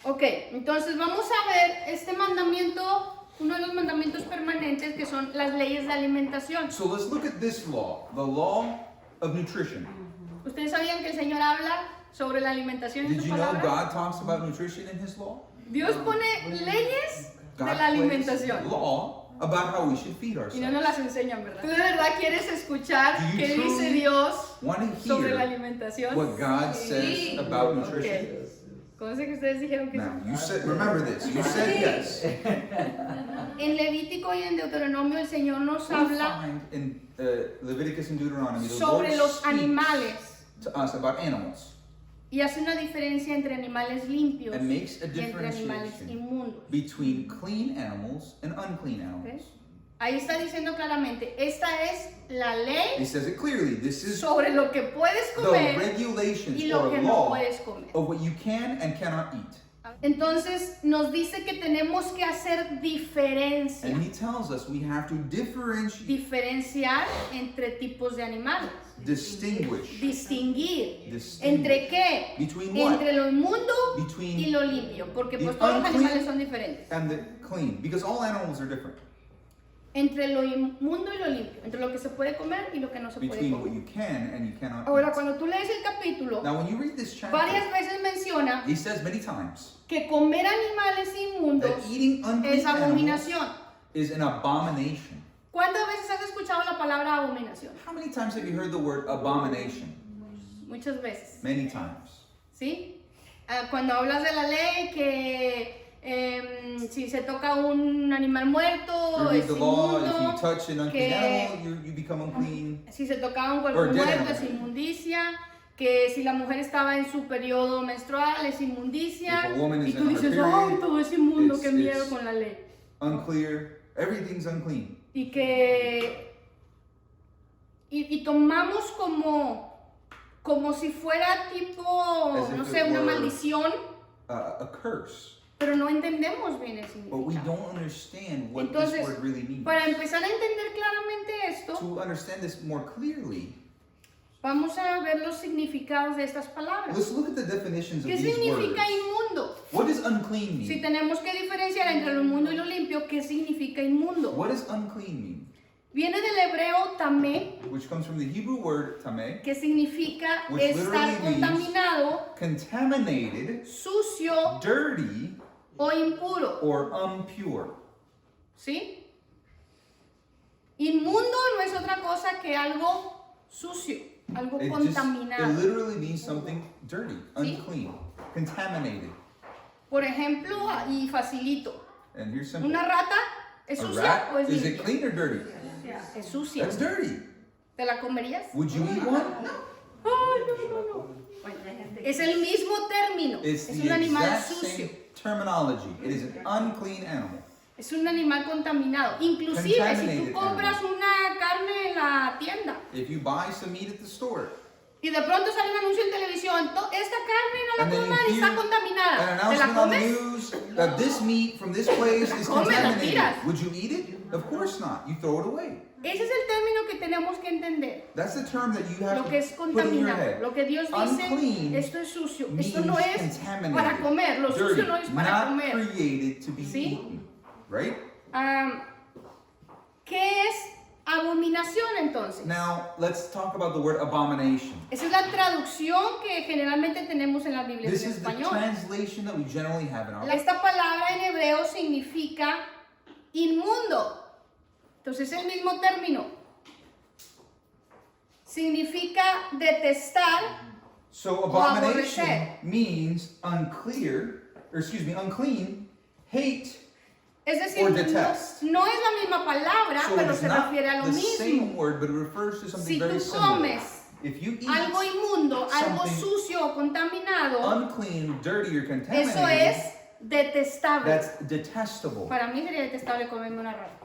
Ok, entonces vamos a ver este mandamiento, uno de los mandamientos permanentes que son las leyes de alimentación. So let's look at this law, the law of nutrition. ¿Ustedes sabían que el Señor habla sobre la alimentación en Did su you know palabra? God talks about nutrition in His law? Dios pone leyes de God la places alimentación law about how we should feed y no ourselves. nos las enseñan, ¿verdad? ¿Tú de verdad quieres escuchar Do you qué dice truly Dios Want to sobre la hear alimentación? what God Sí. says about nutrition? Ok. ¿Cómo sé que ustedes dijeron que Now, sí? you said, remember this, you said yes. En Levítico y en Deuteronomio el Señor nos We habla find in Leviticus and Deuteronomy, the sobre Lord los speaks animales to us about animals y hace una diferencia entre animales limpios and makes a y entre animales differentiation inmundos. between clean animals and unclean ¿Ok? animals. Ahí está diciendo claramente, esta es la ley He says it clearly. This is sobre lo que puedes the comer regulations y lo or que no law puedes comer. of what you can and cannot eat. Entonces nos dice que tenemos que hacer diferencia, And he tells us we have to differentiate, diferenciar entre tipos de animales, distinguish distinguir. Distinguish. ¿Entre qué? Between what? Entre lo inmundo Between y lo limpio, porque the pues todos los unclean animales son diferentes. and the clean, because all animals are different. Entre lo inmundo y lo limpio, entre lo que se puede comer y lo que no se puede Between what comer. you can and you cannot Ahora, eat. cuando tú lees el capítulo, Now, when you read this varias chapter, veces menciona he says many times que comer animales inmundos that eating unclean es animals abominación. is an abomination. ¿Cuántas veces has escuchado la palabra abominación? How many times have you heard the word abomination? Muchas veces, Many times. ¿sí? Cuando hablas de la ley que si se toca un animal muerto You read es the law, if you inmundo, touch an unclean que- animal, you become unclean. si se tocaba un cuerpo Or dead muerto animal. es inmundicia, que si la mujer estaba en su periodo menstrual es inmundicia, If a woman y is tú in her dices, period, ¡ay, todo es inmundo, qué it's- miedo it's- con la ley! Unclear. Everything's unclean. Y que y tomamos como si fuera tipo, As if no it sé, una were- maldición, A curse. pero no entendemos bien el But we significado. don't understand what Entonces, this word really means. para empezar a entender claramente esto, To understand this more clearly, vamos a ver los significados de estas palabras. let's look at the definitions of ¿Qué these significa words. inmundo? What does unclean Si mean? tenemos que diferenciar entre lo inmundo y lo limpio, ¿qué significa inmundo? What does unclean mean? Viene del hebreo tamé, Which comes from the Hebrew word tameh, que significa Which estar literally means- contaminado, contaminated, sucio dirty, o impuro. or impure. ¿Sí? Inmundo no es otra cosa que algo sucio, algo It contaminado. literally means something dirty, Sí. unclean, contaminated. Por ejemplo, y facilito, And here's simple. ¿una rata es A sucia o rat, es is it limpia? clean or dirty? Es sucia. That's dirty. ¿Te la comerías? Would you eat one? Ay, no. Bueno, es el mismo término. It's Es the un animal exact sucio. same terminology. It is an unclean animal. Es un animal contaminado. Inclusive, si Contaminated tú compras una carne en la tienda If you buy some meat at the store, y de pronto sale un anuncio en televisión, esta carne no la and then coman, you está hear contaminada. an ¿Te la announcement on the comes? news that this meat from this place is comes, la contaminated, tiras. would you eat it? Of course not. You throw it away. Ese es el término que tenemos que entender. That's the term that you have Lo que es to put in your contaminado. head. Lo que Dios dice, Unclean esto es sucio. Esto means no es contaminated, para comer. Lo dirty, sucio no es para not comer. created to be ¿Sí? eaten. Right? ¿Qué es abominación entonces? Now, let's talk about the word abomination. Esa es la traducción que generalmente tenemos en las Biblias This en is the español. translation that we generally have in our Esta palabra en hebreo significa inmundo. Entonces es el mismo término. Significa detestar. So O abomination aborrecer. means unclean, hate. Es decir, Or detest. no es la misma palabra, So pero it's se not refiere a lo the same mismo. word, but it refers to something Si very tú similar. comes If you eat algo inmundo, algo something sucio o contaminado, unclean, dirty, or eso contaminated, es detestable. that's detestable. Para mí sería detestable comerme una rata.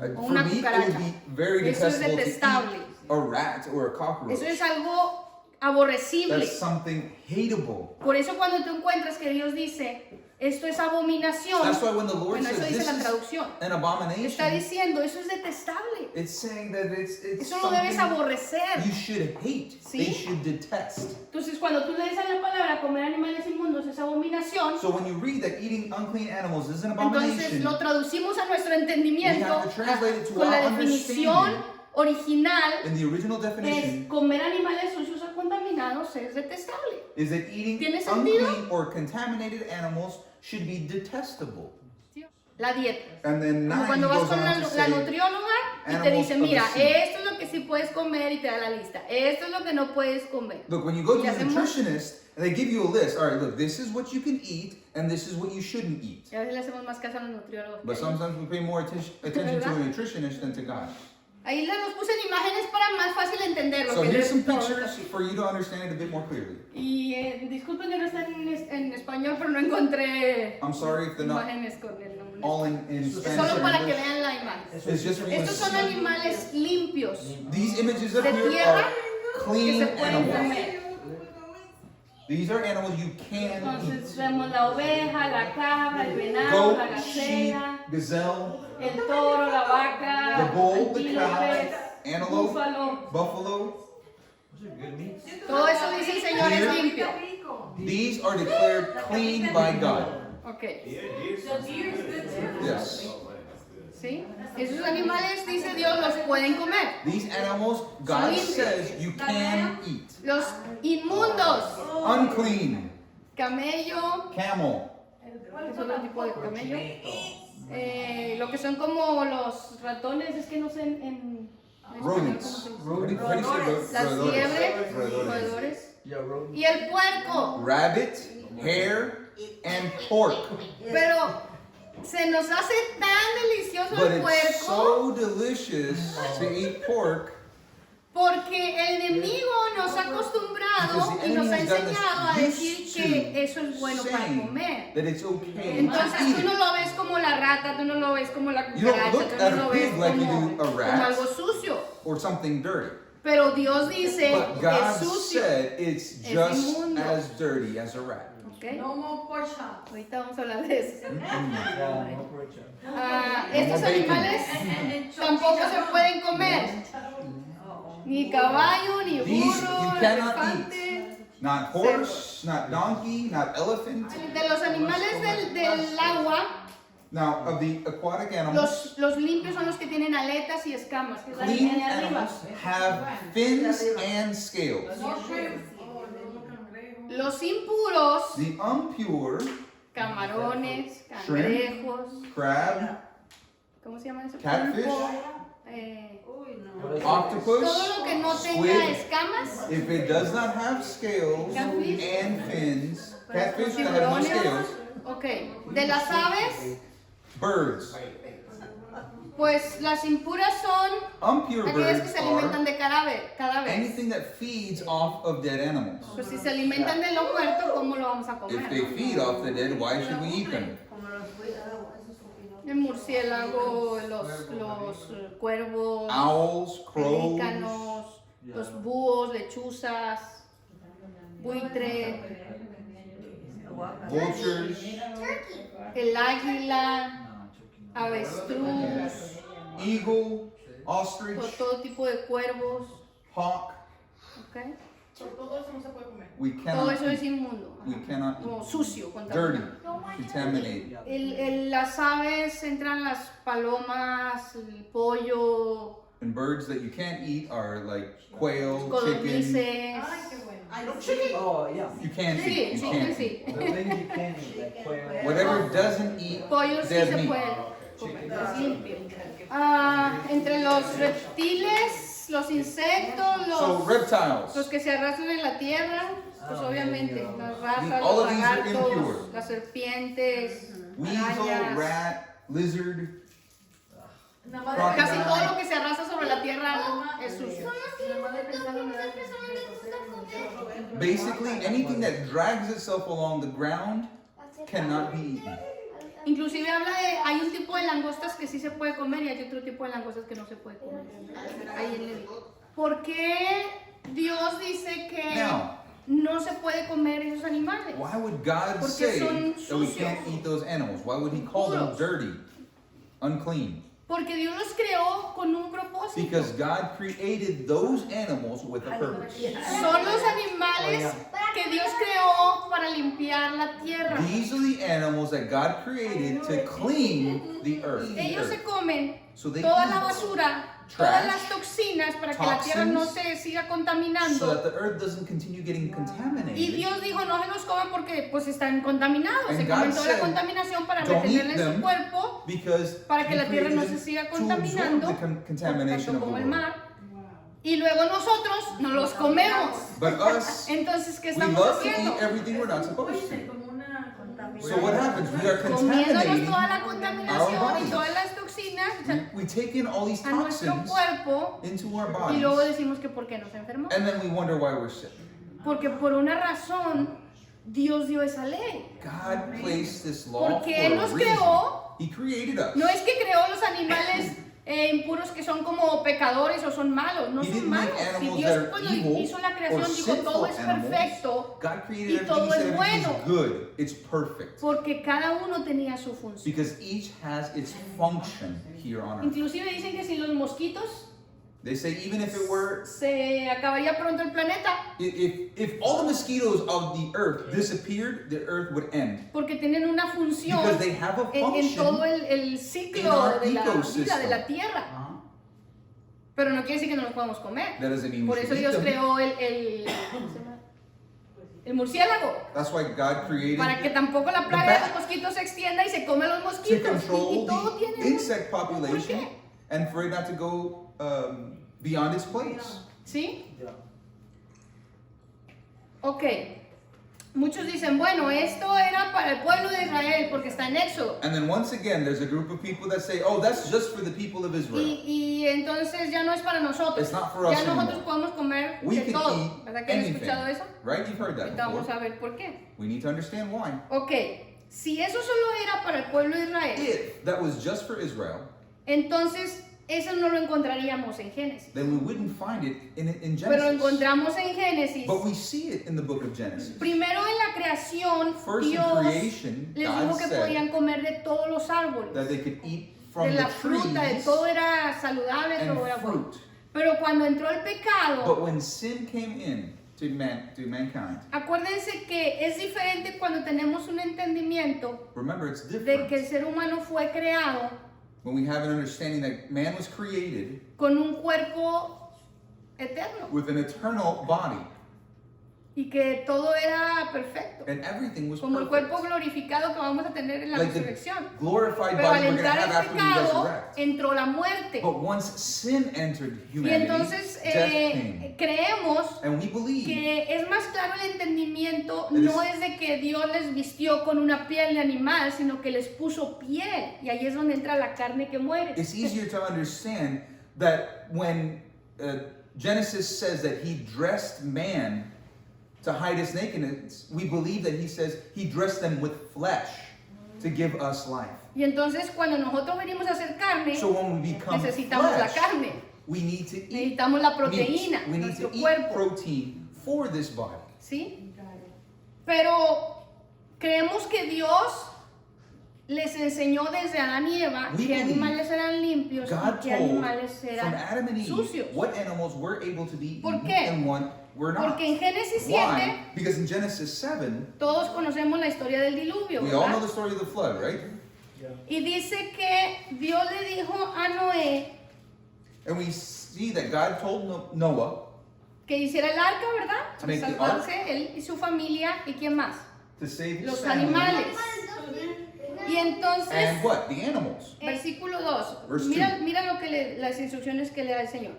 O For una me, it cucaracha. would be very Eso es detestable to detestable. eat a rat or a cockroach. Eso es algo aborrecible. That's something hateable. Por eso cuando tú encuentras que Dios dice, esto es abominación, That's why when the Lord bueno, eso says dice this la is traducción, an está abomination, diciendo, eso es detestable. it's saying that it's Eso lo debes something aborrecer. you should hate. ¿Sí? They should detest. Entonces, cuando tú lees en la palabra comer animales inmundos es abominación, So when you read that eating unclean animals is an entonces abomination, lo traducimos a nuestro entendimiento We have to translate it to con la our definición understanding. original. in the original Es definition, comer animales sucios o contaminados es detestable. is that eating ¿Tiene sentido? unclean or contaminated animals should be detestable. La dieta. And then Como 9 cuando vas goes con on la to nutrióloga y te animals dice, of the mira, sea. esto es lo que sí puedes comer y te da la lista. Esto es lo que no puedes comer. Look, when you go to Y a hacemos- nutritionist, and they give you a list. All right, look, this is what you can eat, and this is what you shouldn't eat. Y a veces le hacemos más caso a los nutriólogos. que But a ellos. sometimes we pay more attention to a nutritionist than to God. Ahí les los puse en imágenes para más fácil entenderlo. So que here's es some todo pictures esto. for you to understand it a bit more clearly. Y disculpen que no están en español, pero no encontré I'm sorry if they're not imágenes con el nombre. all in Es Spanish solo or para que English. vean la imagen. It's just for you to Estos son see. animales limpios These images up de here tierra are que clean se pueden animals. comer. These are animals you can Entonces eat. vemos la oveja, la cabra, el venado, la Goat, sheep, gacela, gazelle, el toro, la vaca, the bull, the cow, antílopes, antelope, búfalo. buffalo. Todo eso dice el Señor es Deer. limpio. These are declared clean by God. Ok, Yes. ¿sí? Esos animales, dice Dios, los pueden comer. These animals, God limpios. says you can eat. Los inmundos, Unclean, camello, camel, que son otro tipo de camello. Lo que son como los ratones, es que no sé en español cómo rodents. se dice. What do you say? Las liebres, Roedores. roedores. Yeah, rodent. Y el puerco. Rabbit, hare, and pork. Pero se nos hace tan delicioso But el it's puerco so delicious to eat pork porque el enemigo nos ha acostumbrado because the y nos enemy ha has gotten enseñado a us decir used que to eso es bueno para saying comer. that it's okay Entonces to eat tú no it. lo ves como la rata, tú no lo ves como la You don't cucaracha, look tú at no a lo ves pig like you como, do a rat. como algo sucio. Or something dirty. Pero Dios dice But que es God sucio. said it's Es just inmundo. as dirty as a rat. ¿Ok? No more pork chop. Ahorita vamos a hablar de eso. Yeah, no pork chop. Estos Como bacon. animales tampoco se pueden comer. Ni caballo, ni These burro, you cannot elefante. Not horse, not donkey, not elephant. De los animales del agua, Now, of the aquatic animals, los limpios son los que tienen aletas y escamas, que es la clean línea de arriba. animals have fins and scales. No shrimp. Los impuros, The impure, camarones, Shrimp. cangrejos, crab, ¿cómo se llama eso? Catfish. Pulpo, Uy, no. What is it? octopus, todo lo que no tenga squid. escamas, If it does not have scales Catfish. and fins, catfish los that have no tiburones. scales, Ok, de las aves, birds. pues las impuras son Impure aquellas que birds se alimentan are de cadáveres. anything that feeds off of dead animals. Pues si se alimentan de lo muerto, ¿cómo lo vamos a If they comer? feed off the dead, why should we eat them? Como los cuidados, eso es opinión. El murciélago, los cuervos, Owls, crows, pelícanos, los búhos, lechuzas, buitre, vultures, el águila, avestruz, eagle, ostrich, todo tipo de cuervos, hawk. ¿ok? Todo eso no se puede comer. We Todo cannot eso es eat. inmundo, We cannot como eat. sucio, Dirty, contaminado. contaminated. Las aves entran las palomas, el pollo, And birds that you can't eat are like quail, chicken. codornices. Ay, qué bueno. Oh, yeah. You can't Sí, eat. You chicken can't sí. eat. The things you can eat, like quail. Whatever doesn't eat Pollo sí dead se meat. puede comer, es limpio. Entre los reptiles, los insectos, So los reptiles. que se arrastran en la tierra, pues obviamente, las ratas, All los of these are lagartos, impure. las serpientes, Weasel, arañas. rat, lizard. Nada más Crocodile. Casi todo lo que se arrastra sobre la tierra es sucio. Basically, anything that drags itself along the ground cannot be eaten. Inclusive habla de, hay un tipo de langostas que sí se puede comer y hay otro tipo de langostas que no se puede comer. Ahí él le dijo. ¿Por qué Dios dice que Now, no se puede comer esos animales. why would God Porque say son that we sucios. can't eat those animals? Why would He call them Puros. dirty, unclean? Porque Dios los creó con un propósito. Because God created those animals with a purpose. Son los animales que Dios creó para limpiar la tierra. These are the animals that God created to clean the earth. Ellos se comen So they toda eat la basura, trash, todas las toxinas para que la tierra no toxins, se siga so contaminando. that the earth doesn't continue getting Y contaminated. Dios dijo, no se los coman porque pues están contaminados. And Se God comen toda la said, contaminación para "Don't retenerla eat en su them cuerpo, Because para que He la tierra no created se siga them to absorb contaminando, the contamination tanto of the como el world. mar. Y luego nosotros nos los comemos. But us, Entonces, ¿qué we estamos love to haciendo? eat everything we're not supposed Puede ser to. como una contaminación. So what happens? We are Comiéndonos contaminating. toda la contaminación y bodies. todas las toxinas We take in all these a nuestro toxins cuerpo into our y luego bodies, decimos que por qué nos enfermó. and then we wonder why we're sick. Porque por una razón Dios dio esa ley. God placed this law for Porque Él a nos reason. creó. He created us. No es que creó los animales impuros que son como pecadores o son malos, no He son didn't make malos. Si animals Dios that are cuando evil hizo la or creación dijo todo sinful es animals. perfecto God created y everything. todo He said es everything's bueno. good. It's perfect. porque cada uno tenía su función. Because each has its function here on earth. Inclusive dicen que sin los mosquitos They say even if it were, se acabaría pronto el planeta if all the mosquitoes of the earth disappeared, the earth would end. porque tienen una función Because they have a en todo function. el in ciclo our de la vida ecosystem. de la tierra. Pero no quiere decir que no los podamos comer. That doesn't mean we Por should eso eat Dios them. creó ¿cómo se llama? El murciélago. That's why God created Para que tampoco la plaga de los mosquitos se extienda y se come los to mosquitos. control Y todo the tiene un insect population porqué. and for it not to go beyond its place. ¿Sí? Yeah. Ok. Muchos dicen, bueno, esto era para el pueblo de Israel porque está en Éxodo. And then once again, there's a group of people that say, oh, that's just for the people of Israel. Y entonces ya no es para nosotros. It's not for us Ya nosotros anymore. podemos comer We de can todo. eat ¿Verdad que han anything. escuchado eso? Right? You've heard that Ahorita vamos before. a ver por qué. We need to understand why. Ok. Si eso solo era para el pueblo de Israel, If that was just for Israel, entonces eso no lo encontraríamos en Génesis. then we wouldn't find it in Pero lo Genesis. encontramos en Génesis. But we see it in the book of Genesis. Primero en la creación, First in Dios creation, les God dijo que said podían comer de todos los árboles, that they could eat de from the la fruta, de trees todo era saludable, and todo era bueno. fruit. Pero cuando entró el pecado, But when sin came in to mankind, acuérdense que es diferente cuando tenemos un entendimiento remember it's de different. que el ser humano fue creado When we have an understanding that man was created con un cuerpo eterno with an eternal body y que todo era perfecto, and everything was como el perfect. cuerpo glorificado que vamos a tener en la Like the resurrección. glorified Pero al body we're going to entrar have el after we pecado, resurrect. entró la muerte. But once sin entered Y humanity, entonces death came. creemos And we believe que es más claro el entendimiento, It no is- es de que Dios les vistió con una piel de animal, sino que les puso piel. Y ahí es donde entra la carne que muere. it's easier to understand that when Genesis says that he dressed man to hide his nakedness, we believe that he says he dressed them with flesh to give us life. Y entonces cuando nosotros venimos a hacer carne, So when we become necesitamos la flesh, carne, we need to eat necesitamos la meat. proteína, We need nuestro to eat cuerpo. protein for this body. ¿Sí? Pero creemos que Dios les enseñó desde Adán y Eva We qué believe animales eran limpios God y qué told animales from eran Adam and Eve sucios. what animals were able to be ¿Por eaten qué? and what were not. Porque en Génesis 7 Why? Because in Genesis 7, todos conocemos la historia del diluvio, we all know ¿verdad? the story of the flood, right? Yeah. Y dice que Dios le dijo a Noé And we see that God told Noah que hiciera el arca, ¿verdad? To Para make the salvarse él y su familia y quién más, to save his los family. animales. Y entonces, And what? The animals. versículo 2, Verse mira, 2. mira lo que las instrucciones que le da el Señor.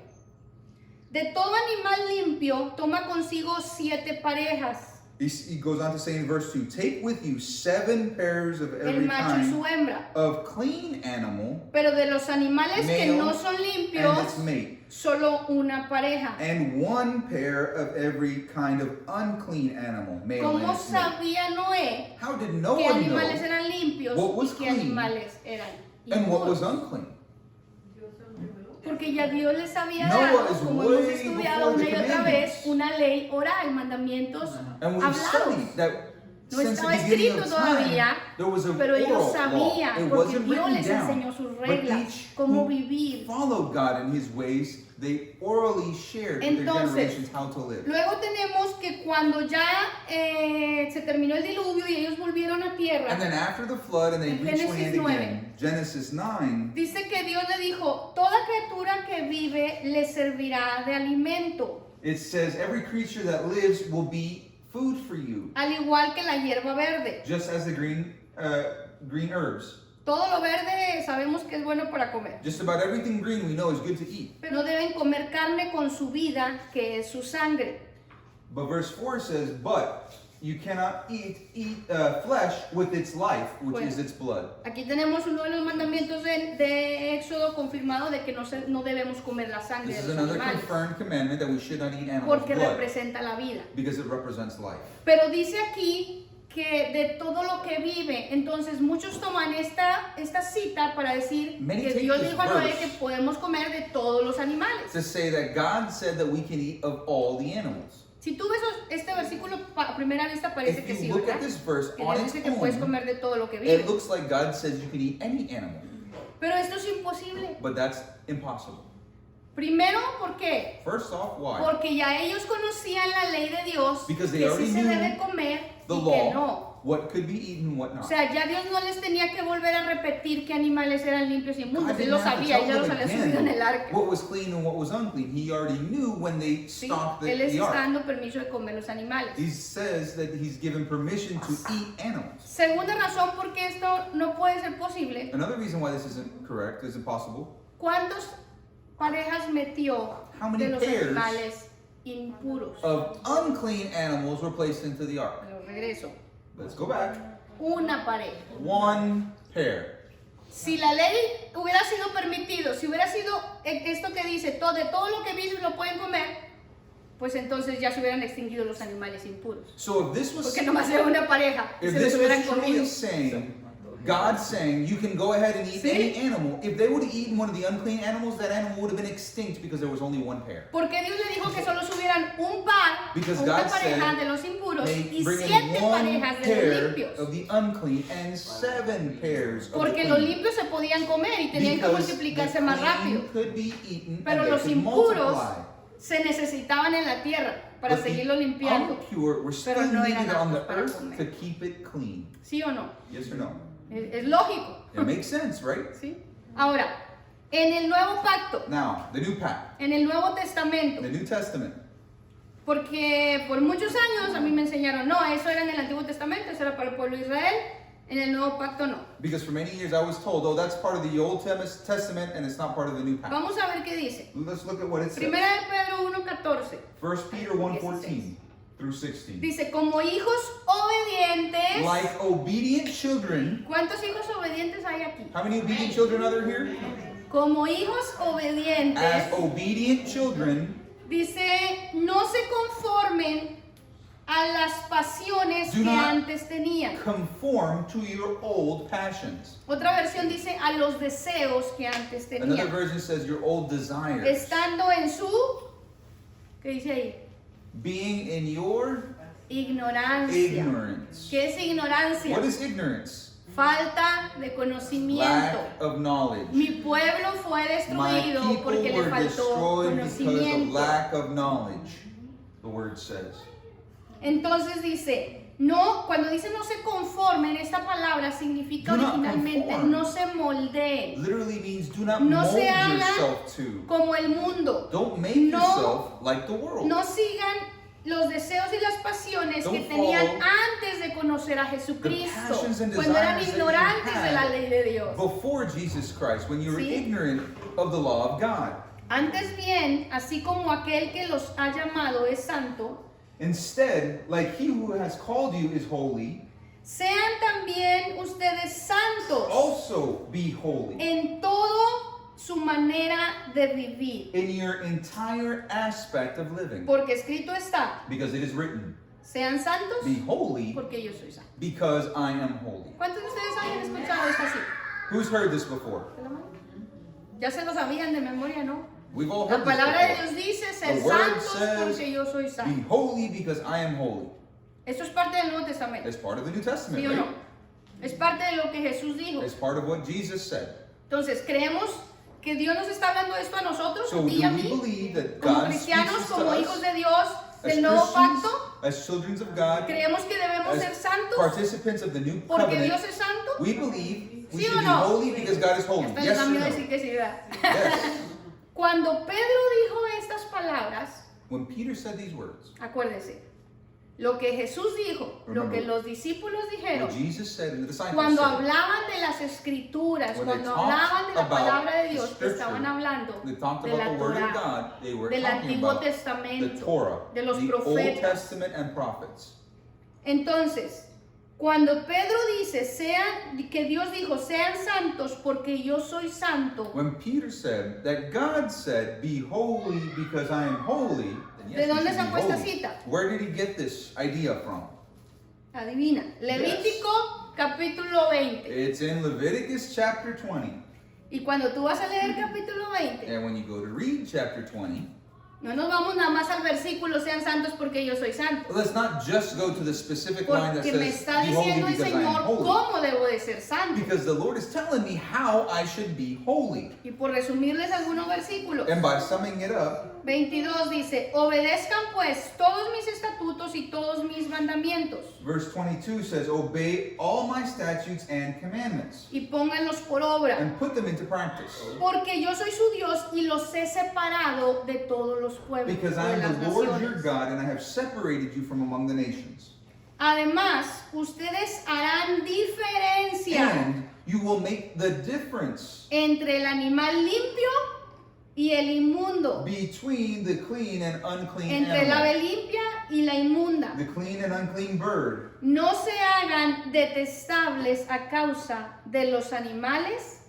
De todo animal limpio, toma consigo 7 parejas, He goes on to say in verse 2, take with you 7 pairs of el every macho y su kind hembra. of clean animal Pero de los animales que Male no son and limpios, its mate, solo una pareja. and 1 pair of every kind of unclean animal, male and ¿Cómo its mate. sabía Noé How did qué Noah animales know eran limpios what y was qué clean animales eran and what was inmundos? unclean? Porque Porque ya Dios les había Noah dado, is como hemos way estudiado before una the y otra vez, commandments. una ley oral, mandamientos And we hablados. studied that No since the estaba beginning escrito of todavía, time, there was a pero ellos oral law. sabían, It porque wasn't Dios written les down. enseñó sus But reglas, each cómo who vivir. followed God in His ways, they orally shared with their Entonces, generations how to live. Luego tenemos que cuando ya se terminó el diluvio y ellos volvieron a And tierra, then after the flood and they En reached Génesis land 9. again, Genesis 9, dice que Dios le dijo, toda criatura que vive le servirá de alimento, it says every creature that lives will be food for you, al igual que la hierba verde. just as the green herbs. Todo lo verde sabemos que es bueno para comer. Just about everything green we know is good to eat. Pero no deben comer carne con su vida, que es su sangre. But verse 4 says, but you cannot eat flesh with its life, which Bueno. is its blood. Aquí tenemos uno de los mandamientos de Éxodo confirmado de que no debemos comer la sangre This de is los another animales, confirmed commandment that we should not eat animals' porque blood, representa la vida. because it represents life. Pero dice aquí que de todo lo que vive, entonces muchos toman esta cita para decir Many que take Dios this dijo a Noé verse que podemos comer de todos los animales. To say that God said that we can eat of all the animals. Si tú ves este versículo a primera vista parece que If sí, you look ¿verdad? at this verse Que on Dios its dice que puedes own, comer de todo lo que it vive. looks like God says you can eat any animal, Pero esto es imposible. but that's impossible. Primero, ¿por qué? First off, why? Porque ya ellos conocían la ley de Dios, Because they que sí already se knew debe comer The y que law, no. what could be eaten, what O not. sea, ya Dios no les tenía que volver a repetir qué animales eran limpios y God inmundos. Él didn't lo have to sabía, tell ya los them había subido en el again arca. what was clean and what was unclean. He already knew when they Sí, stocked Él les the está ark. dando permiso de comer los animales. He says that he's given permission to eat animals. Segunda razón por qué esto no puede ser posible. Another reason why this isn't correct, is impossible. ¿Cuántas parejas metió How many de los pairs animales impuros? Of unclean animals were placed into the ark. Pero regreso. Let's go back. Una pareja. One pair. Si la ley hubiera sido permitido, si hubiera sido esto que dice, de todo lo que vive lo pueden comer, pues entonces ya se hubieran extinguido los animales impuros. So if this was Porque nomás era una pareja y if se los this hubieran was comido. truly saying, God saying you can go ahead and eat Sí. any animal, if they would have eaten one of the unclean animals, that animal would have been extinct because there was only one pair. Porque Dios le dijo que solo subieran un par, Because una God pareja said de los impuros They y bring 7 in one parejas de los pair limpios. of the unclean and 7 pairs of the Porque los clean. limpios se podían comer y tenían que Because multiplicarse the más clean rápido. could be eaten Pero and los they could impuros multiply. se necesitaban en la tierra para But the seguirlo limpiando. Unpure were still Pero no eran needed on the aptos para earth comer. to keep it clean. ¿Sí o no? Yes or no? Es lógico. It makes sense, right? ¿Sí? Ahora, en el Nuevo Pacto, Now, the new pact, en el Nuevo Testamento, the New Testament. porque por muchos años a mí me enseñaron, no, eso era en el Antiguo Testamento, eso era para el pueblo de Israel, en el Nuevo Pacto no. Because for many years I was told, oh, that's part of the Old Testament and it's not part of the new pact. Vamos a ver qué dice. Let's look at what it says. Primera de Pedro 1:14. 1 Peter 1:14 through 16. Dice, como hijos obedientes. Like obedient children. ¿Cuántos hijos obedientes hay aquí? How many obedient children are there here? Como hijos obedientes. As obedient children, Dice, no se conformen a las pasiones Do que not antes tenían. conform to your old passions. Otra versión dice a los deseos que antes Another tenían. version says your old desires. Estando en su, ¿qué dice ahí? Being in your Ignorancia. ignorance. ¿Qué es ignorancia? What is ignorance? Falta de conocimiento. Lack of knowledge. Mi pueblo fue My destruido people porque le were faltó destroyed because of conocimiento. lack of knowledge, the word says. Entonces dice, no, cuando dice no se conformen, esta palabra significa Do not originalmente conform. no se moldeen, Literally means do not No mold se hagan yourself to. como el mundo. Don't make No- yourself like the world. No sigan los deseos y las pasiones que Don't tenían follow antes de conocer a Jesucristo, passions and cuando eran desires that you ignorantes de la had ley de Dios. Before Jesus Christ, when you were Sí. ignorant of the law of God. Antes bien, así como aquel que los ha llamado es santo, Instead, like he who has called you is holy, sean también ustedes santos also be holy en todo su manera de vivir. in your entire aspect of living. Porque escrito está, Because it is written, sean santos be holy porque yo soy santo. because I am holy. ¿Cuántos de ustedes hayan escuchado esto así? Who's heard this before? Ya se lo sabían de memoria, ¿no? We've all La heard this palabra de before. Dios dice ser The word santos says, porque yo soy Be santo. holy because I am holy. Esto es parte del Nuevo Testamento, It's part of the New Testament, ¿sí o no? right? Es parte de lo que Jesús dijo. It's part of what Jesus said. Entonces, creemos que Dios nos está hablando esto a nosotros, So a do ti y a we mí, believe that como God cristianos, speaks to como us hijos de Dios, as del nuevo Christians, pacto? as children of God, Creemos que debemos as ser santos participants of the new porque Dios covenant? es santo. We believe we ¿Sí should o be no? holy because God is holy. Hasta Yes les da or miedo no? decir que sí, ¿verdad? Yes. Cuando Pedro dijo estas palabras, When Peter said these words, acuérdense, lo que Jesús dijo, lo que Remember, los discípulos dijeron, what Jesus said and the disciples cuando said, hablaban de las escrituras, When they cuando talked hablaban de la about palabra de the Dios, scripture, estaban hablando they talked de about la the word of Torá, God, they were del talking Antiguo about the Testamento, Torah, de los the Old profetas. Testament and prophets. Entonces, cuando Pedro dice, que Dios dijo, sean santos porque yo soy santo, When Peter said that God said, be holy because I am holy, then yes, ¿de we dónde should be sacó esta holy. cita? Where did he get this idea from? Adivina, Levítico capítulo 20. It's in Leviticus chapter 20. Y cuando tú vas a leer capítulo 20, And when you go to read chapter 20, no nos vamos nada más al versículo, sean santos porque yo soy santo. let's not just go to the specific line that Porque me says, está be holy diciendo el because I am Señor holy. cómo debo de ser santo. Because the Lord is telling me how I should be holy. Y por resumirles algunos versículos, And by summing it up, 22 dice, obedezcan pues todos mis estatutos y todos mis mandamientos verse 22 says, obey all my statutes and commandments y pónganlos por obra. and put them into practice. Porque yo soy su Dios y los he separado de todos los pueblos Because o I de las am the Lord your naciones. God and I have separated you from among the nations. Además, ustedes harán diferencia And you will make the difference entre el animal limpio y el inmundo, between the clean and unclean entre el ave animal, limpia y la inmunda. the clean and unclean bird. No se hagan detestables a causa de los animales,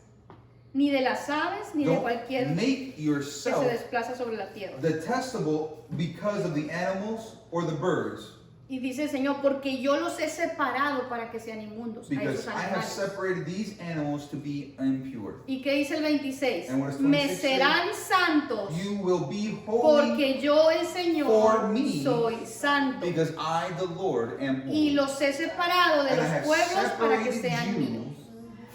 ni de las aves, ni de Don't cualquier make que yourself se desplaza sobre la tierra. detestable because of the animals or the birds, Y dice el Señor, porque yo los he separado para que sean inmundos a because esos I have animales. separated these animals to be impure. ¿Y qué dice el 26? And what does Me 26 serán santos, You will be holy porque yo el for Señor me, soy santo. because I, the Lord, am Y holy. los he separado de And I los have pueblos para que sean separated míos. you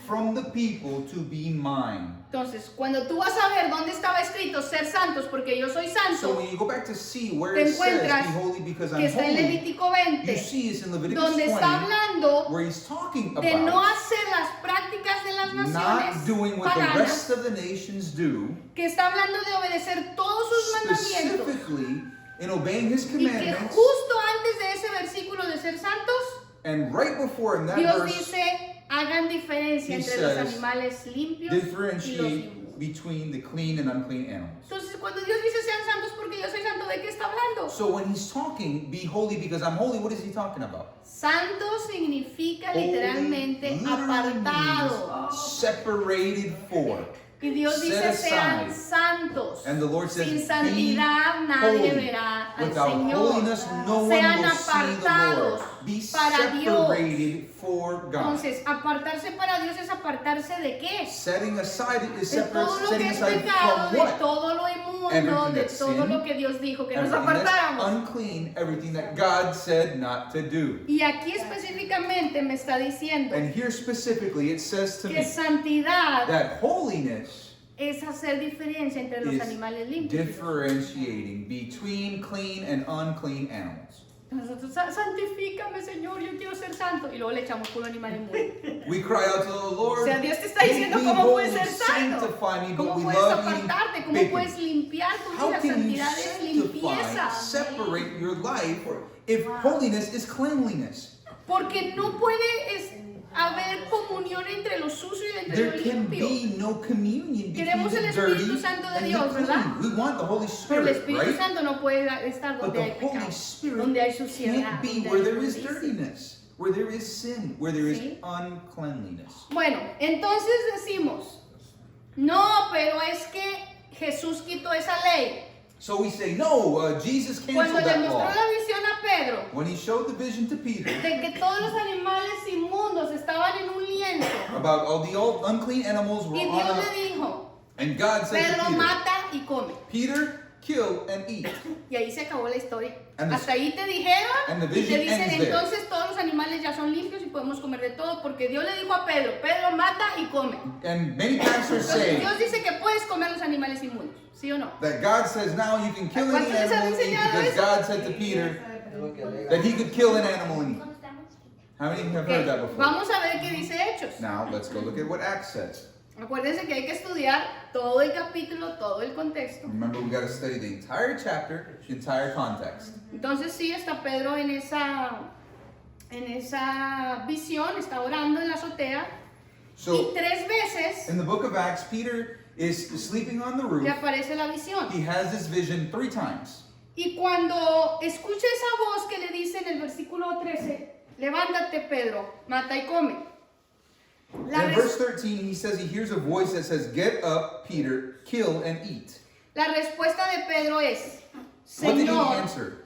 from the people to be mine. Entonces, cuando tú vas a ver dónde estaba escrito ser santos porque yo soy So santo, when you go back to see where te it says, encuentras be holy because que I'm está en holy, Levítico you 20, see it's in Leviticus donde 20, está hablando where he's talking de no about hacer las prácticas de las not naciones doing what the paganas, rest of the nations do, que está hablando de obedecer todos sus mandamientos, specifically in obeying his y que commandments, justo antes de ese versículo de ser santos, and right before in that Dios verse, dice, hagan diferencia He entre los says, animales limpios y los differentiate inmundos. between the clean and unclean animals. Entonces, cuando Dios dice sean santos porque yo soy santo, ¿de qué está hablando? So when he's talking, be holy because I'm holy, what is he talking about? Santo significa Holy literalmente literally apartado. means separated for. Y Dios set dice sean aside. santos. And the Lord says, Sin be santidad nadie holy. verá al Without Señor. holiness, no one Sean will see the Lord. apartados Be para Dios. separated for God. Entonces, apartarse para Dios es apartarse de qué? Setting aside is De todo lo setting que es aside pecado, from de what? todo lo inmundo, Everything de that's todo sin, lo que Dios dijo que nos Everything that's apartáramos. unclean, everything that God said not to do. Y aquí específicamente me está diciendo And here specifically it says to que me santidad that holiness es hacer diferencia entre los is animales limpios. differentiating between clean and unclean animals. Nosotros, santifícame, Señor, yo quiero ser santo. Y luego le echamos puro animal inmundo. We cry out to the Lord, O sea, Dios te está diciendo "Make me cómo puedes holy, ser santo, sanctify me," but cómo we puedes love eating apartarte, cómo bacon. puedes limpiar tu How vida. can you Santidad es sanctify, limpieza. separate your life if holiness is cleanliness? Porque no puede haber comunión entre lo sucio y entre There lo can limpio. be no communion between Queremos the el dirty Espíritu Santo de and Dios, the clean. ¿verdad? We want the Holy Pero el Spirit, Espíritu right? Santo no puede estar But donde the hay pecado, Holy Spirit donde hay suciedad, can't be donde where hay there is inmundicia. dirtiness, where there is sin, where there is Sí. uncleanliness. Bueno, entonces decimos, no, pero es que Jesús quitó esa ley. So we say, no, Jesus Cuando canceled le that mostró law. la visión a Pedro When he showed the vision to Peter de que todos los animales inmundos estaban en un lienzo about all the old unclean animals were y on Dios a, le dijo, and God said to Pedro Peter, mata y come. Peter, kill and eat. Y ahí se acabó la historia. And the- Hasta ahí te dijeron and the y te vision dicen ends there. entonces todos los animales ya son limpios y podemos comer de todo porque Dios le dijo a Pedro, Pedro mata y come. And many pastors Entonces say Dios dice que puedes comer los animales inmundos, ¿sí o no? that God says now you can kill any ¿Cuántos les han animal and eat enseñado because eso? God said to Peter Es lo que alega. that he could kill an animal and eat. How many have heard that Ok, before? vamos a ver qué dice Hechos. Now let's go look at what Acts says. Acuérdense que hay que estudiar todo el capítulo, todo el contexto. Remember, we got to study the entire chapter, the entire context. Entonces sí, está Pedro en esa visión, está orando en la azotea y So 3 veces in the book of Acts, Peter is sleeping on the roof. le aparece la visión. He has this vision 3 times. Y cuando escucha esa voz que le dice en el versículo 13, levántate Pedro, mata y come. La, In res- verse 13, he says he hears a voice that says, "Get up, Peter, kill and eat." la respuesta de Pedro es, What did he Señor, answer?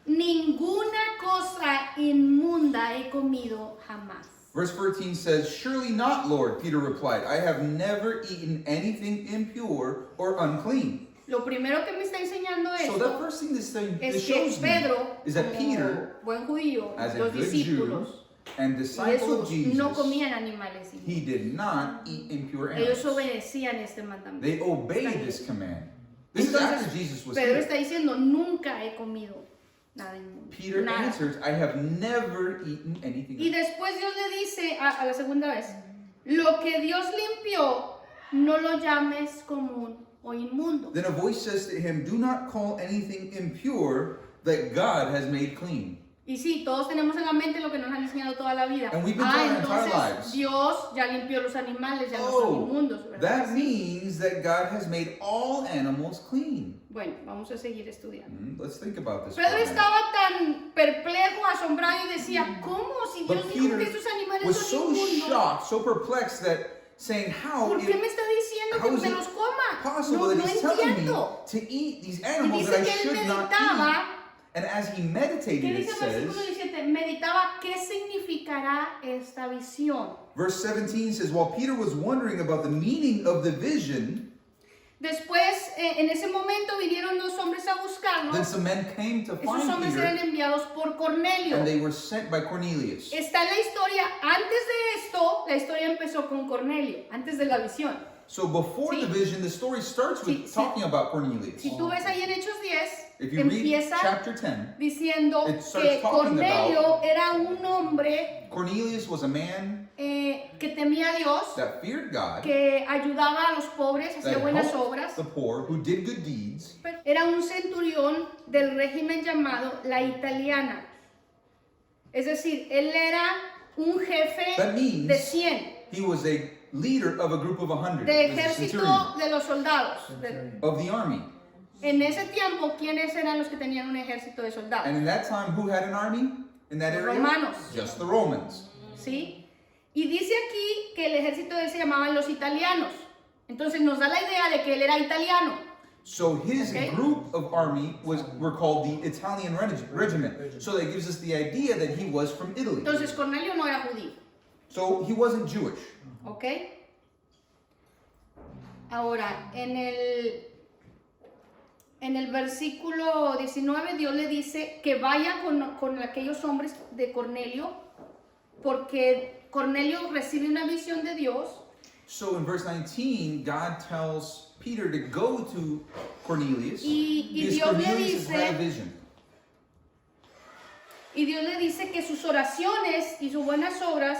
ninguna cosa inmunda he comido jamás. Verse 14 says, "Surely not, Lord," Peter replied. "I have never eaten anything impure or unclean." Lo primero que me está enseñando So the esto first thing this es que shows me Pedro, is that como Peter, buen judío, as a los good discípulos Jew and y disciple of Jesús no Jesus, comían animales inmundos. he did not eat impure Ellos animals. obedecían este mandamiento. They obeyed this command. This is after Entonces, Jesus was Pedro here. está diciendo, nunca he comido nada inmundo. Peter Nada. answers, "I have never eaten anything." Y después Dios le dice a la segunda vez, lo que Dios limpió, no lo llames común o inmundo. Then a voice says to him, "Do not call anything impure that God has made clean." Y sí, todos tenemos en la mente lo que nos han enseñado toda la vida. And we've been taught our entire Entonces lives. Dios ya limpió los animales, ya no son Oh, inmundos, ¿verdad? that means that God has made all animals clean. Bueno, vamos a seguir estudiando. Let's think about this. for Pedro a minute. estaba tan perplejo, asombrado y decía, ¿cómo si Dios But dijo Peter que estos animales was son so inmundos? shocked, so perplexed that saying, "How ¿Por qué me is está diciendo how que is me it los coma? possible No, that no he's telling me entiendo. to eat these Y animals dice that I que él should not meditaba, eat?" And as he ¿qué meditated, it dice el versículo says, 17? Meditaba, ¿qué significará esta visión? verse 17 says, "While Peter was wondering about the meaning of the vision, Después, en ese momento vinieron 2 hombres a buscarlo. then some men came to Esos find hombres eran Peter, enviados por Cornelio. and they were sent by Cornelius." Está en la historia, antes de esto, la historia empezó con Cornelio, antes de la visión. So before Sí. the vision, the story starts with Sí, sí. talking about Cornelius. Si tú ves ahí en Hechos 10, If you read empieza chapter 10, diciendo it starts que talking Cornelio era un hombre Cornelius was a man que temía a Dios, that feared God, que ayudaba a los pobres, hacía that buenas helped obras. the poor, who did good deeds. Era un centurión del régimen llamado la italiana. Es decir, él era un jefe That means de 100, he was a leader of a group of 100, de he was a ejército centurion de los soldados. of the army. En ese tiempo, ¿quiénes eran los que tenían un ejército de soldados? And in that time, who had an army in that Los area? romanos. Just the Romans. ¿Sí? Y dice aquí que el ejército de él se llamaban los italianos. Entonces nos da la idea de que él era italiano. So his Okay. group of army were called the Italian regiment. So that gives us the idea that he was from Italy. Entonces Cornelio no era judío. So he wasn't Jewish. ¿Ok? Ahora, en el versículo 19, Dios le dice que vaya con aquellos hombres de Cornelio, porque Cornelio recibe una visión de Dios. So in verse 19, God tells Peter to go to Cornelius Y because Dios le Cornelius had a dice, vision. y Dios le dice que sus oraciones y sus buenas obras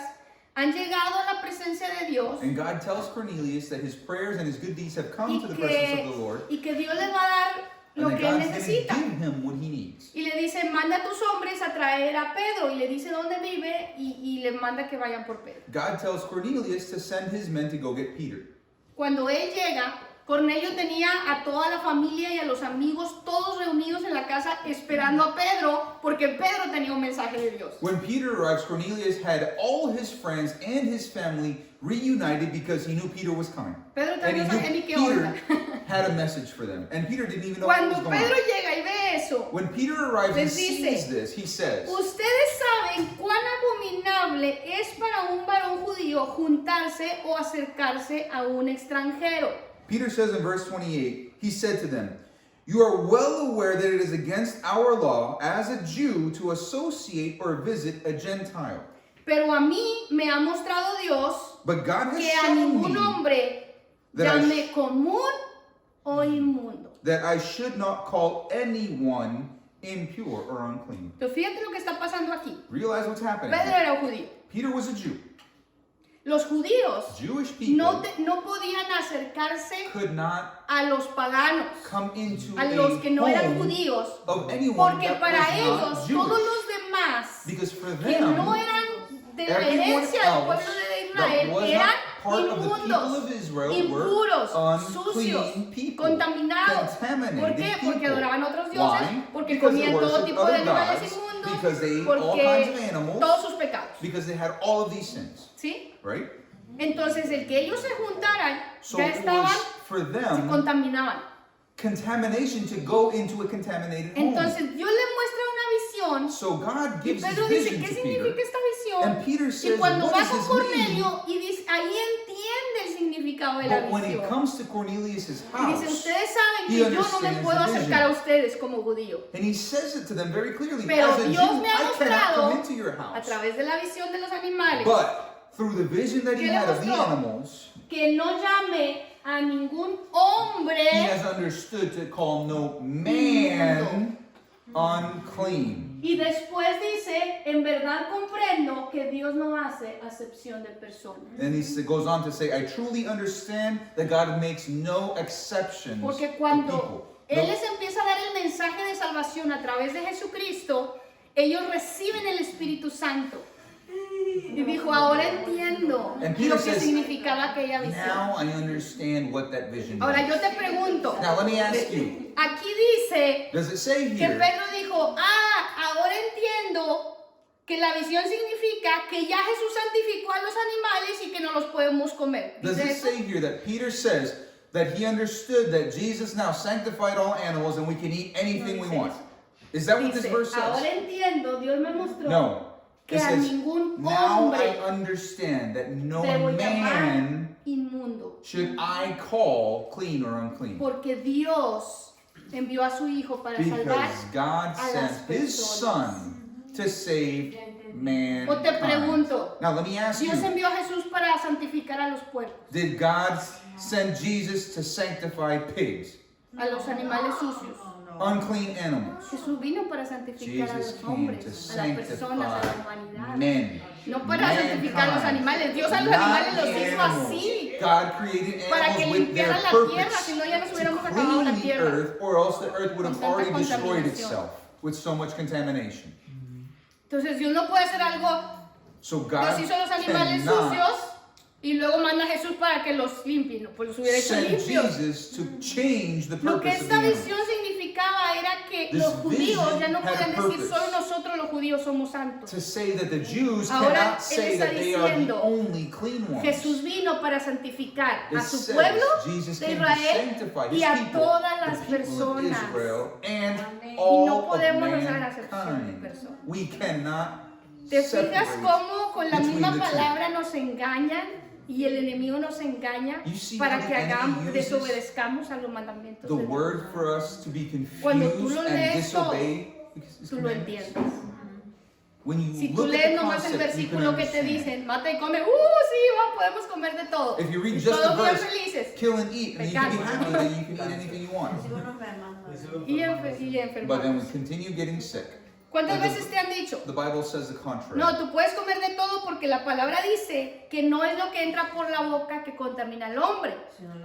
han llegado a la presencia de Dios And God tells Cornelius that his prayers and his good deeds have come y to the presence of the que, Lord, y que Dios le va a dar and lo that que él God's going to necesita. give him what he needs. Y le dice, manda a tus hombres a traer a Pedro. Y le dice dónde vive y le manda que vayan por Pedro. God tells Cornelius to send his men to go get Peter. Cuando él llega, Cornelio tenía a toda la familia y a los amigos todos reunidos en la casa esperando a Pedro, porque Pedro tenía un mensaje de Dios. When Peter arrives, Cornelius had all his friends and his family reunited because he knew Peter was coming. Pedro And también no he sabía ni knew qué Peter onda. had a message for them. And Peter didn't even know what was Cuando going Pedro on. llega y ve eso, When Peter arrives and les dice, sees this, he says, ustedes saben cuán abominable es para un varón judío juntarse o acercarse a un extranjero. Peter says in verse 28, he said to them, "You are well aware that it is against our law as a Jew to associate or visit a Gentile. Pero a mí me ha mostrado Dios But God has que a shown ningún me hombre that I llame común o inmundo." that I should not call anyone impure or unclean." Entonces fíjate lo que está pasando aquí. Realize what's happening. Pedro here. era un judío. Peter was a Jew. Los judíos Jewish people no podían acercarse could not a los paganos, come into a los que no eran home judíos, of anyone porque that para was ellos not todos Jewish. los demás Because for que no them, eran de la everyone herencia del else pueblo de that Israel was eran not part of the people inmundos, of Israel impuros, were sucios, unclean people, contaminados. contaminated ¿Por qué? Porque people. adoraban a otros dioses, Why? porque Because they comían todo worshiped tipo de other animales gods, inmundos, because they ate all kinds of porque animals, todos sus pecados, because they had all of these sins, ¿sí? right? Entonces el que ellos se juntaran So ya it estaban, was for se them contaminaban. contamination to go into a contaminated home. Entonces Dios le muestra una visión So God y gives his Pedro dice, vision ¿qué to significa Peter, esta visión? and Peter Y says, cuando "What va does con this mean?" Cornelio y dice, ahí entiende el significado de la But when it visión. comes to Cornelius' Y dice, house, ustedes saben he que yo no me understands puedo the acercar a vision. ustedes como judío. And he says it to them very clearly. Pero As a Dios Jew, me ha I cannot mostrado come into your a house. través de la visión de los animales But through the vision that he ¿Qué le had of the mostró? animals, que no llame a ningún he hombre has understood to call no man unclean. y después dice, en verdad comprendo que Dios no hace acepción de personas. And goes on to say, I truly understand that God makes no exceptions Porque to cuando people. Él No- les empieza a dar el mensaje de salvación a través de Jesucristo, ellos reciben el Espíritu Santo. Y dijo, ahora entiendo And lo Peter que says, significaba aquella visión. Now I understand what that vision Ahora is. yo te pregunto, Now let me ask you, aquí dice does it say que here, Pedro dijo, ahora entiendo que la visión significa que ya Jesús santificó a los animales y que no los podemos comer. does ¿Dice it eso? say here that Peter says that he understood that Jesus now sanctified all animals and we can eat anything we want? Is that what this Dice, verse ahora says? entiendo, Dios me mostró No. que It a says, ningún now I hombre understand that no debo llamar man inmundo, should I call clean or unclean. porque Dios envió a su Hijo para salvar. Because God a las sent his personas. Son to save mankind. O te pregunto, Now let me ask Dios you, envió a Jesús para santificar a los puercos, did God send Jesus to sanctify pigs, a los animales sucios. unclean animals? Jesús vino para santificar a Jesus los came hombres, to a las personas, a la sanctify humanidad. men. No para santificar a los Mankind, animales. Dios a los not animales los the hizo animals. así. God created Para que animals with their limpiaran la tierra, purpose si no ya nos to hubiéramos acabado la clean the tierra. earth, or else the earth would have Con tanta already destroyed contaminación. itself with so much contamination. Entonces Dios no puede hacer algo, So Dios God hizo los animales cannot sucios y luego manda a Jesús para que los limpie. No, pues los hubiera hecho send limpios. Jesus to change the Lo que purpose of the esta animal. visión significaba era que This los judíos ya no vision had podían a decir purpose. solo nosotros los judíos somos santos. To say that the Jews Ahora, cannot él say está that they are the diciendo, only clean ones. Jesús vino para santificar It a su says pueblo Jesus de came to Israel sanctify y his a people, todas las the people of personas. Israel, and Y all no of podemos hacer acepción de mankind. personas. We cannot ¿Te fijas separate cómo con la between misma the two. palabra nos engañan y el enemigo nos engaña You see para how que the enemy hagamos, uses desobedezcamos a los mandamientos the de Dios? word for us to be Cuando tú confused lo and lees todo, disobey his Tú lo commandments. entiendes. When you Si tú look lees at the nomás el concept, you can versículo que te understand. dicen, mata y come, sí, podemos comer de todo. If you read Y just the todos bien verse, felices. kill and eat, and you can be Pecado. happy that you can eat anything you want. Si uno enferma, no. Y But then we enfermos. continue getting sick. ¿Cuántas But veces te han dicho? The Bible says the contrary. No, tú puedes comer de todo porque la palabra dice que no es lo que entra por la boca que contamina al hombre,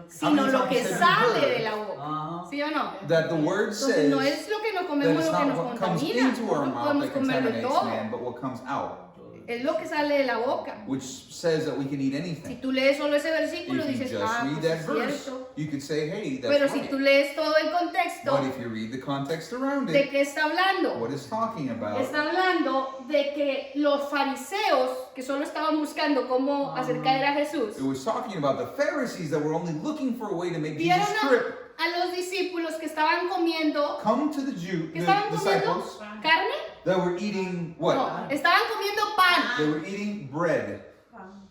sino lo que sale de la boca. ¿Sí o no? That the word Entonces says no es lo que nos that comemos it's lo que not nos what comes contamina. into our No mouth podemos that comer de contaminates todo. man, but what comes out, Es lo que sale de la boca. which says that we can eat Si anything. tú lees solo ese versículo If you dices, just read pues that es verse, cierto. you could say, hey, Pero that's si right. tú lees todo el contexto, But if you read the context around ¿de it, qué está hablando? what it's talking about, Está hablando de que los fariseos, que solo estaban buscando cómo acercar a Jesús, it was talking about the Pharisees that were only looking for a way to make vieron Jesus trip, a los discípulos que estaban comiendo, come to the Jew, que the estaban comiendo disciples carne, that were eating what? no, estaban comiendo pan. They were eating bread.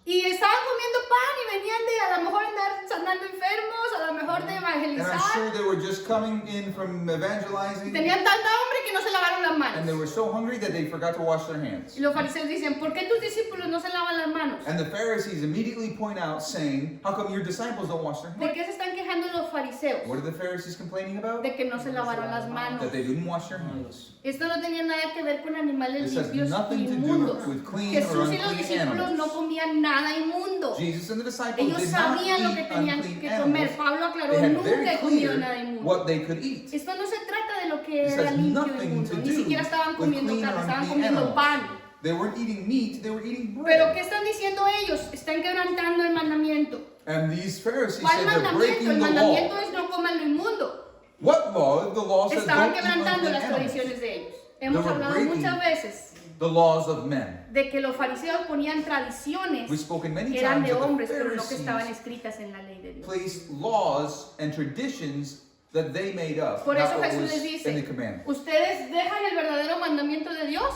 Y estaban comiendo pan y venían de a lo mejor andar sanando enfermos, a lo mejor And evangelizar. I'm sure they were just coming in from evangelizing, Tenían tanta hambre que no se lavaron las and they manos. were so hungry that they forgot to wash their hands. Y los fariseos dicen, ¿por qué tus discípulos no se lavan las manos? And the Pharisees immediately point out, saying, how come your disciples don't wash their ¿De hands? qué se están quejando los fariseos? What are the Pharisees complaining about? De que no se lavaron las manos. That they didn't wash their hands. Esto no tenía nada que ver con animales This has limpios nothing y to do inmundos. with clean or Jesús y los unclean discípulos no animals. comían nada inmundo. Jesus and the disciples Ellos did not sabían lo que eat tenían unclean que animals. comer. Pablo aclaró, They had nunca he very comido clear nada inmundo. what they could eat. Esto no se trata de lo que This era has limpio y nothing inmundo. to Ni do siquiera estaban with comiendo clean or carne, estaban unclean comiendo pan. animals. They weren't eating meat, they were eating Pero bread. ¿qué están diciendo ellos? Están quebrantando el mandamiento. And these Pharisees ¿Cuál said they're mandamiento? breaking El the mandamiento law. es no coman lo inmundo. What law? The law says Estaban don't eat quebrantando unclean las animals. tradiciones de ellos. Hemos were hablado breaking muchas veces The laws of men. de que los fariseos ponían tradiciones We've spoken many que eran times de that the hombres, pero no que estaban Pharisees escritas en la ley de Dios. placed laws and traditions that they made up, Por not eso what Jesús was les in the dice, commandment. ustedes dejan el verdadero mandamiento de Dios,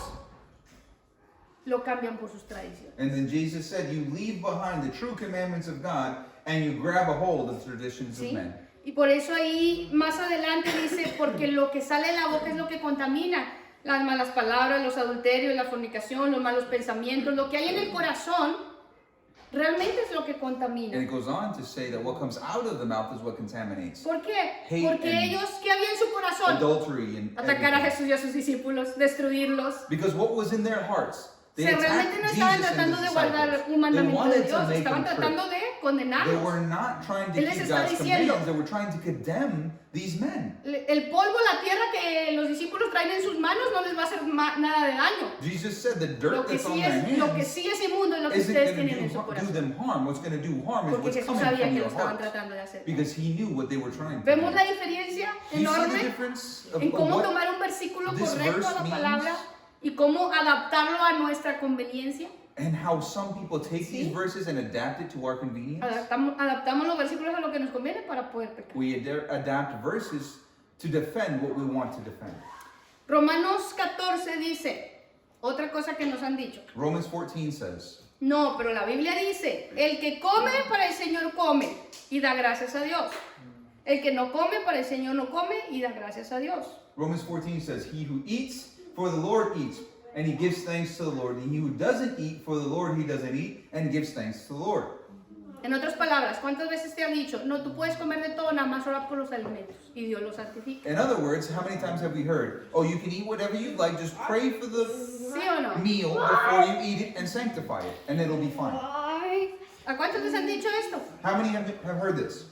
lo cambian por sus tradiciones. And then Jesus said, you leave behind the true commandments of God and you grab a hold of the traditions of ¿Sí? men. Y por eso ahí más adelante dice, porque lo que sale de la boca es lo que contamina. Las malas palabras, los adulterios, la fornicación, los malos pensamientos, lo que hay en el corazón, realmente es lo que And contamina. it goes on to say that what comes out of the mouth is what contaminates. ¿Por qué? Hate Porque and ellos, ¿qué había en su corazón? Adultery and Atacar a everything. Jesús y a sus discípulos, destruirlos. Because what was in their hearts? They O sea, realmente no attacked estaban Jesus and tratando his de guardar disciples. un They mandamiento de wanted to Dios, make estaban them tratando trip. de They condenarlos. were not trying to Él les keep está God's diciendo, commands. They were trying to condemn these men. El polvo, la tierra que los discípulos traen en sus manos no les va a hacer nada de daño. Jesus said the Lo dirt que that's on sí their es hands inmundo es lo que isn't ustedes going tienen en su to do corazón. them harm. What's going to do harm is Porque what's Jesús coming sabía from que lo your estaban heart. tratando de hacer. Because he knew what they were trying to Vemos do. la diferencia Do you see the enorme difference of en cómo what tomar un versículo this correcto a verse la means? palabra y cómo adaptarlo a nuestra conveniencia. and how some people take ¿Sí? these verses and adapt it to our convenience? Adaptamos los versículos a lo que nos conviene para poder pecar. We adapt verses to defend what we want to defend. Romanos 14 dice, otra cosa que nos han dicho. Romans 14 says, No, pero la Biblia dice, el que come para el Señor come y da gracias a Dios. El que no come para el Señor no come y da gracias a Dios. Romans 14 says, he who eats for the Lord eats, and he gives thanks to the Lord. And he who doesn't eat for the Lord, he doesn't eat, and gives thanks to the Lord. En otras palabras, ¿cuántas veces te han dicho, no, tú puedes comer de todo, nada más orar por los alimentos y Dios los santifica? In other words, how many times have we heard, oh, you can eat whatever you like, just pray for the ¿Sí o no? meal before you eat it and sanctify it, and it'll be fine. Ay, ¿a cuántos les han dicho esto? How many have heard this?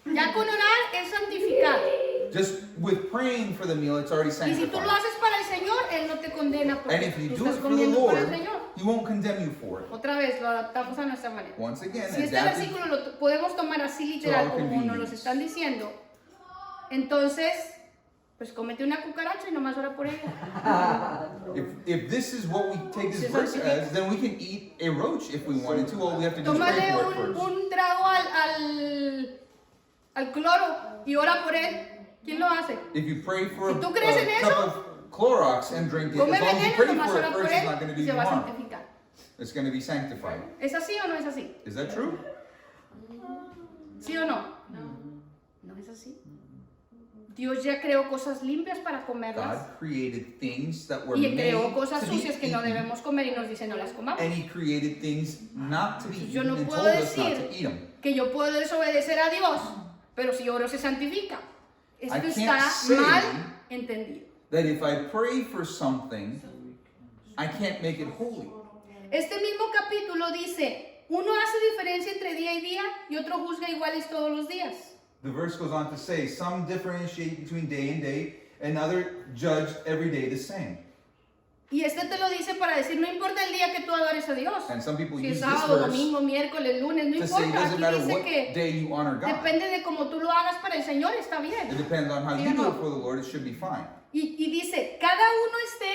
Ya con orar es santificado. Just with praying for the meal, it's already Y si tú lo sanctified. haces para el Señor, Él no te condena porque And if you tú do estás it for the comiendo para el Lord, Señor. he won't condemn you for it. Otra vez, lo adaptamos a nuestra manera. Once again, Si este adapt it. versículo lo podemos tomar así literal To our como nos lo convenience. están diciendo, entonces, pues comete una cucaracha y nomás ora por ella. If this is what we take this Sí, verse santifica. as, then we can eat a roach if we wanted to. All we have to do is pray Tómale for it first. un trago al cloro y ora por él. ¿Quién lo hace? If you pray for Si tú crees en a eso, cup of Clorox and drink it, Come as long as you veneno, pray nomás for ora it por first, it's not él going to do y you se va a harm. santificar. It's going to be sanctified. ¿Es así o no es así? Is that true? ¿Sí o no? No es así. Dios ya creó cosas limpias para comerlas God created things that were y made creó cosas to be sucias que no eaten, debemos comer y nos dice no las comamos. and He created things not to be Yo eaten no and puedo told us not to decir eat them. que yo puedo desobedecer a Dios, pero si oro se santifica. Esto can't está say mal entendido. That if I pray for something, I can't make it holy. Este mismo capítulo dice, uno hace diferencia entre día y día y otro juzga iguales todos los días. The verse goes on to say, some differentiate between day and day, and other judge every day the same. Y este te lo dice para decir, no importa el día que tú adores a Dios. And some people Si use es this sábado, verse domingo, miércoles, lunes, no to say it importa. doesn't Aquí matter dice what que day you honor God. depende de cómo tú lo hagas para el Señor, está It bien. depends on how ¿Sí you o do no? it for the Lord, it should be fine. Y dice, cada uno esté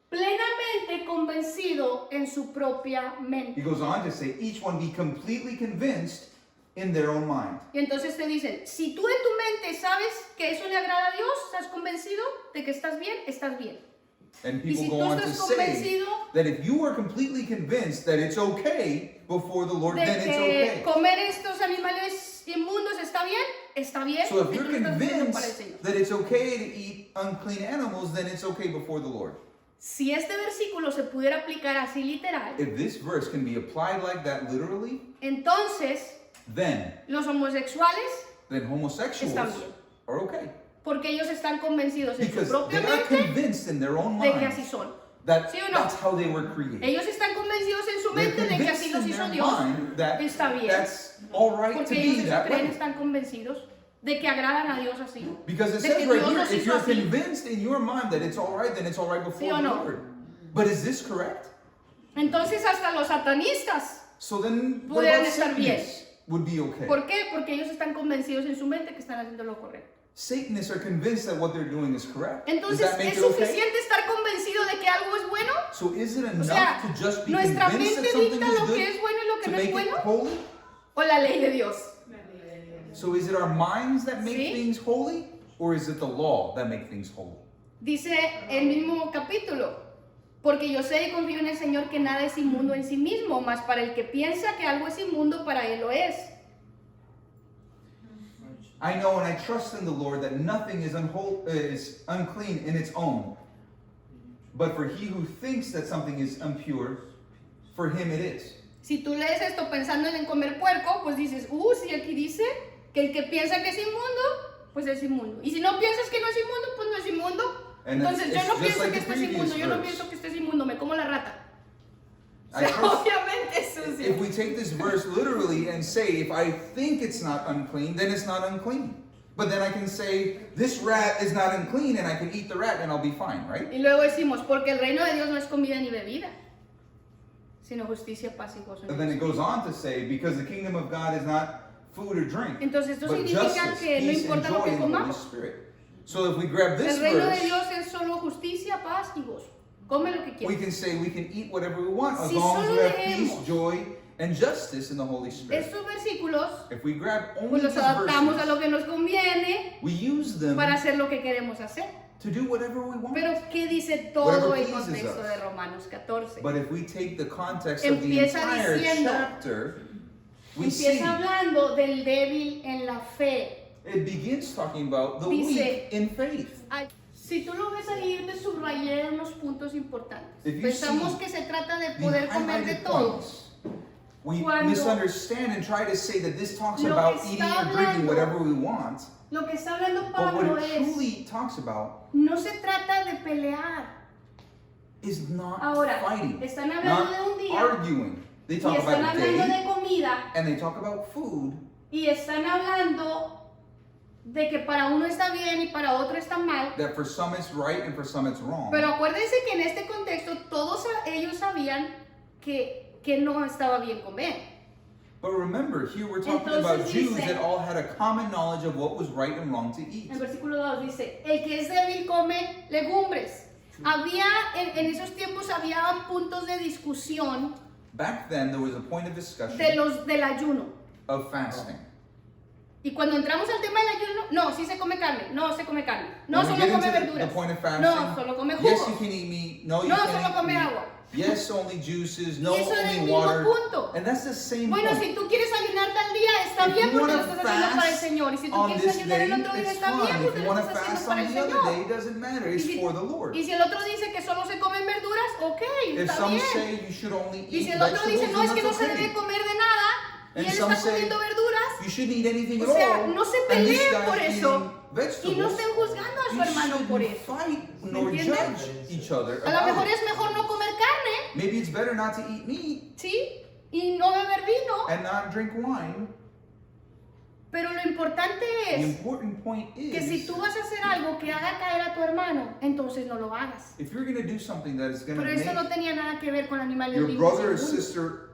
plenamente convencido en su propia He mente. goes on to say, each one be completely convinced in their own mind. Y entonces te dicen, si tú en tu mente sabes que eso le agrada a Dios, estás convencido de que estás bien, estás bien. And Y people si go tú on to estás say convencido that if you are completely convinced that it's okay before the Lord, de then it's que okay. comer estos animales inmundos está bien, está bien. So if you're Tú estás haciendo para el Señor. convinced that it's okay to eat unclean animals, then it's okay before the Lord. Si este versículo se pudiera aplicar así literal, If this verse can be applied like that literally, entonces then los homosexuales, homosexuals Están bien. are okay. porque ellos están convencidos en su Because propia they are mente convinced in their own de que mind así son. that ¿Sí o no? that's how they were created. Ellos están convencidos en su They're mente de que convinced así los in hizo their Dios. mind that Está bien. that's all right to Porque be ellos en su that creen way. están convencidos de que agradan a Dios así. Because it de says que right Dios here, los if hizo you're así. convinced in your mind that it's all right, then it's all right before ¿Sí o the no? Lord. But is this correct? Entonces hasta los satanistas. So then what Pudieran about estar bien. Satanists would be okay? ¿Por qué? Porque ellos están convencidos en su mente que están haciendo lo correcto. Satanists are convinced that what they're doing is correct. Does Entonces, that make ¿es it okay? suficiente estar convencido de que algo es bueno? So is it enough O sea, to just be ¿nuestra convinced mente that something dicta is lo que good es bueno y lo que to no es make it bueno? holy? ¿O la ley de Dios? So is it our minds that make ¿Sí? things holy, or is it the law that make things holy? Dice el mismo capítulo, porque yo sé y confío en el Señor que nada es inmundo en sí mismo, mas para el que piensa que algo es inmundo, para él lo es. I know and I trust in the Lord that nothing is unclean in its own. But for he who thinks that something is impure, for him it is. Si tú lees esto pensando en comer puerco, pues dices, si aquí dice que el que piensa que es inmundo, pues es inmundo. Y si no piensas que no es inmundo, pues no es inmundo. And Entonces it's yo no just pienso like que the estés previous inmundo, yo no verse. pienso que estés inmundo, me como la rata. O I sea, trust- obviamente es sucio. If we take this verse literally and say, if I think it's not unclean, then it's not unclean. But then I can say, this rat is not unclean, and I can eat the rat and I'll be fine, right? Y luego decimos, porque el reino de Dios no es comida ni bebida, sino justicia, paz y gozo en And el then it Espíritu. goes on to say, because the kingdom of God is not food or drink, Entonces esto but significa justice, que no peace, and importa lo joy que in the Holy comamos. Spirit. So if we grab this El reino de verse, Dios es solo justicia, paz y gozo. Come lo que we quieras. can say we can eat whatever we want as Si long as solo we have peace, leemos joy, and justice in the Holy Spirit. Estos versículos, If we grab only pues los these adaptamos a verses, lo que nos conviene we use them para hacer lo que queremos hacer. to do whatever we want. Pero ¿qué dice todo Whatever el pleases contexto us. de Romanos 14? But if we take the context of the Empieza entire diciendo- chapter, we see Empieza hablando del débil en la fe. it begins talking about the Dice- weak in faith. Ay, si tú lo ves ahí, te subrayé unos puntos importantes. If you Pensamos see que se trata de The poder comer de highlighted todo. points. We Cuando- misunderstand and try to say that this talks Lo que about está eating or drinking hablando- whatever we want, Lo que está hablando but what Pablo it es, truly talks about no se trata de pelear. is not Ahora, fighting, están hablando de un not día arguing. They y talk están about hablando de day comida and they talk about food, y están hablando de que para uno está bien y para otro está mal. that for some it's right and for some it's wrong. Pero acuérdense que en este contexto todos ellos sabían que no estaba bien comer. But remember, here we're talking about Entonces Jews dice- that all had a common knowledge of what was right and wrong to eat. En el versículo 2 dice, el que es débil come legumbres. Había, en esos tiempos había puntos de discusión Back then, there was a point of discussion del ayuno. of fasting. Y cuando entramos al tema del ayuno, no, sí se come carne, no se come carne, no When we solo get come into verduras, the point of fasting, no, solo come yes, you jugos, can eat meat. No, you no, can't solo eat come meat. agua. Yes, only juices. No, Y eso es el only mismo water. punto. And that's the same Bueno, point. si tú quieres ayunar tal día, está If bien you porque lo wanna estás haciendo para el fast Señor. Y si tú on quieres this ayunar day, el otro día, it's está bien fine. porque If you lo want to estás haciendo fast para on el the other Señor. day, it doesn't matter. Y It's si, for the Lord. y si el otro dice que solo se comen verduras, ok, If está some bien. say you should only Y eat si el otro dice, vegetables, no, es then que no that's se debe okay. comer de nada, y And él some está say comiendo verduras, you shouldn't eat anything o at sea, all. no se And this peleen guy's por eating eso y no vegetables. estén juzgando a su You hermano por shouldn't eso. fight ¿Me nor entienden? judge each other A lo about mejor it. es mejor no comer carne, Maybe it's better not to eat meat ¿sí? Y no beber vino, and not drink wine. pero lo importante The es important point que si is, tú vas a hacer algo que haga caer a tu hermano, entonces no lo hagas. if you're going to do something that is going to Pero eso no make tenía nada que ver con animales your limpios. brother or según. sister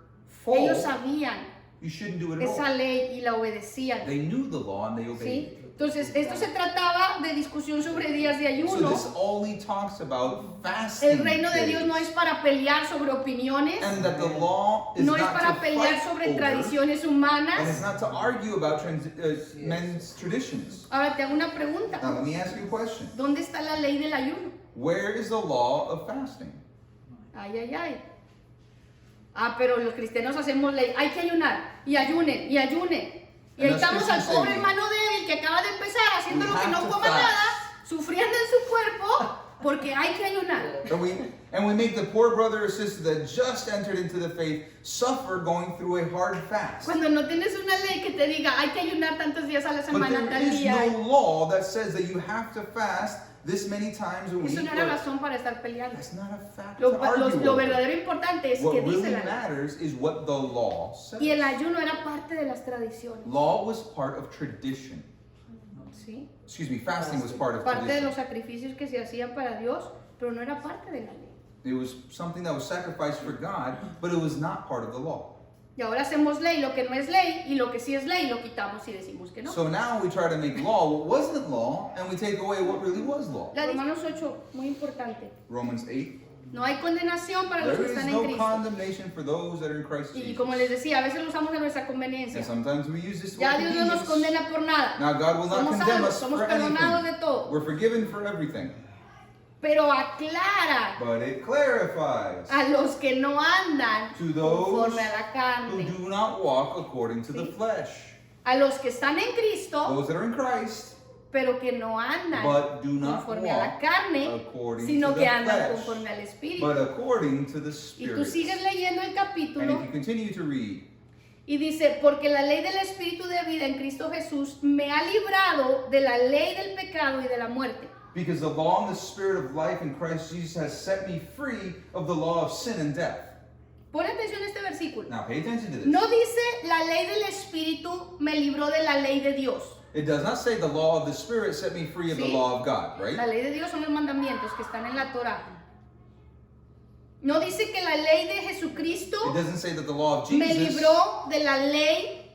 Ellos fall, sabían you shouldn't do it at esa all. ley y la obedecían. They knew the law and they obeyed ¿Sí? it. Entonces, esto se trataba de discusión sobre días de So ayuno. this only talks about fasting. El reino de Dios no days. es para pelear sobre opiniones, And that the law is no es not para to pelear fight sobre over, tradiciones and it's humanas. not to argue about men's traditions. Ahora te hago una Now pregunta. let me ask you a question. ¿Dónde está la ley del ayuno? Where is the law of fasting? Ay, ay, ay. Ah, pero los cristianos hacemos ley. Hay que ayunar. Y ayunen, y ayunen. Y ahí And us estamos al Christians pobre say, hermano débil que acaba de empezar haciendo We lo que have no to coma fast. nada, sufriendo en su cuerpo, porque hay que ayunar. and we make the poor brother or sister that just entered into the faith suffer going through a hard fast. Cuando no tienes una ley que te diga hay que ayunar tantos días a la But semana, there tal is día. no law that says that you have to fast this many times a week. Eso no era or- razón para estar peleando. That's not a fact Lo, to argue lo over. verdadero importante es What que really dice la ley. matters is what the law says. Y el ayuno era parte de las tradiciones. Law was part of tradition. ¿Sí? Excuse me, fasting was part of Parte de tradition. los sacrificios que se hacían para Dios, pero no era parte de la ley. It was something that was sacrificed for God, but it was not part of the law. Y ahora hacemos ley lo que no es ley, y lo que sí es ley lo quitamos y decimos que no. So now we try to make law what wasn't law, and we take away what really was law. Romanos 8, muy importante. Romans 8. No hay condenación para los There que is están en no Cristo. condemnation for those that are in Christ Y Jesus. como les decía, a veces lo usamos a nuestra conveniencia. And sometimes we use this Ya word Dios no nos convenience. condena por nada. Now God will not Somos condemn salvos, us somos for perdonados de anything. todo. We're forgiven for everything. Pero aclara But it clarifies a los que no andan to those conforme a la who carne. do not walk according to the Sí. flesh. A los que están en Cristo, Those that are in Christ, pero que no andan but do not conforme a la walk carne, according sino to que the andan flesh, conforme al Espíritu. but according to the Y tú Spirit. sigues leyendo el And capítulo if you continue to read, y dice, porque la ley del Espíritu de vida en Cristo Jesús me ha librado de la ley del pecado y de la muerte. because the law and the Spirit of life in Christ Jesus has set me free of the law of sin and death. Pon atención a este versículo. Now pay attention to this. No dice la ley del Espíritu me libró de la ley de Dios. It does not say the law of the Spirit set me free of the Sí. law of God, La right? ley de Dios son los mandamientos que están en la Torah. No dice que la ley de Jesucristo It doesn't say that the law of me Jesus libró de la ley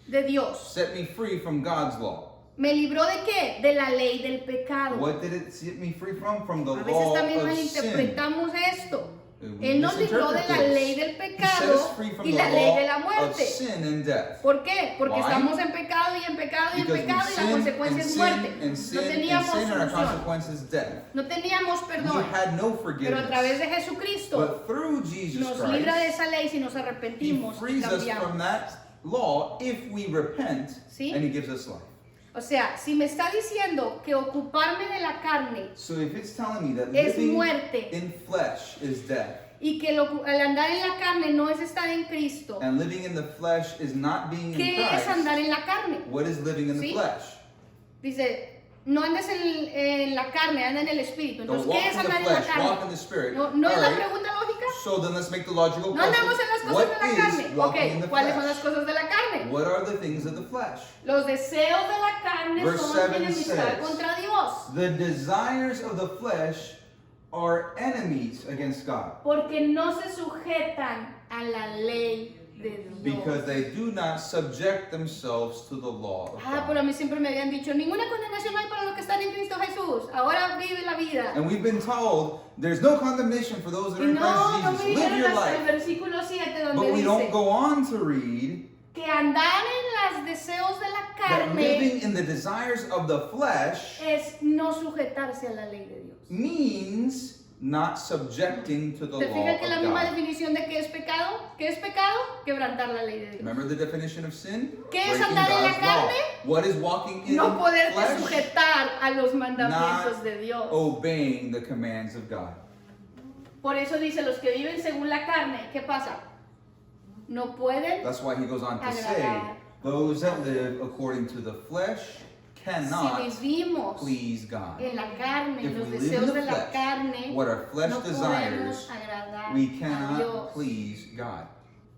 de Dios. set me free from God's law. ¿Me libró de qué? De la ley del pecado. What did it set me free from? From the A veces law también of sin. malinterpretamos esto. We Él nos libró de la misinterpret ley this. del He set pecado us free from y the la ley de la law of muerte. sin and death. ¿Por qué? Porque Why? estamos en pecado y en pecado y en Because we pecado y la sin consecuencia es and muerte. sin and No sin and teníamos sin and our solución. consequence is death. No teníamos We perdón. had no Pero a través forgiveness. de Jesucristo But through Jesus nos libra de Christ, esa ley si nos He arrepentimos y frees us from cambiamos. that law if we repent, ¿Sí? and He gives us life. O sea, si me está diciendo que ocuparme de la carne So if it's telling me that es living muerte in flesh is death, y que el andar en la carne no es estar en Cristo, and living in the flesh is not being in ¿qué es Christ, andar en la carne? what is living in the ¿Sí? flesh? Dice, no andes en la carne, anda en el Espíritu. Don't Entonces, walk ¿qué es in the andar en la flesh, walk in carne? the Spirit. ¿No, no es All la right. pregunta lógica? So then let's make the logical No question. andamos en las cosas What de la is carne. walking in Ok, the ¿cuáles son las flesh? cosas de la carne? What are the things of the flesh? Los deseos de la carne Verse son 7 enemistad says, contra Dios. The desires of the flesh are enemies against God, Porque no se sujetan a la ley de Dios. because they do not subject themselves to the law of Ah, pero a God. mí siempre me habían dicho, ninguna condenación hay para los que están en Cristo Jesús. Ahora vive la vida. And we've been told there's no condemnation for those that Y are in no Christ me Jesus. Live dijeron your hasta el life. versículo 7 donde But we don't dice go on to read que andar en los deseos de la that carne living in the desires of the flesh es no sujetarse a la ley de Dios. means not subjecting to the ¿Te law fijas que la of misma God. definición de qué es pecado? ¿Qué es pecado? Quebrantar la ley de Dios. Remember the definition of sin? ¿Qué es Breaking andar en la God's law. carne? What is walking in No poderte flesh? sujetar a los mandamientos Not de Dios. obeying the commands of God. Por eso dice, los que viven según la carne, ¿qué pasa? No pueden. That's why he goes on to say, Agradar. those that live according to the flesh cannot Si vivimos please God. en la carne, If en los we live in deseos the de la flesh, carne, what our flesh no desires, podemos agradar we a cannot Dios. please God.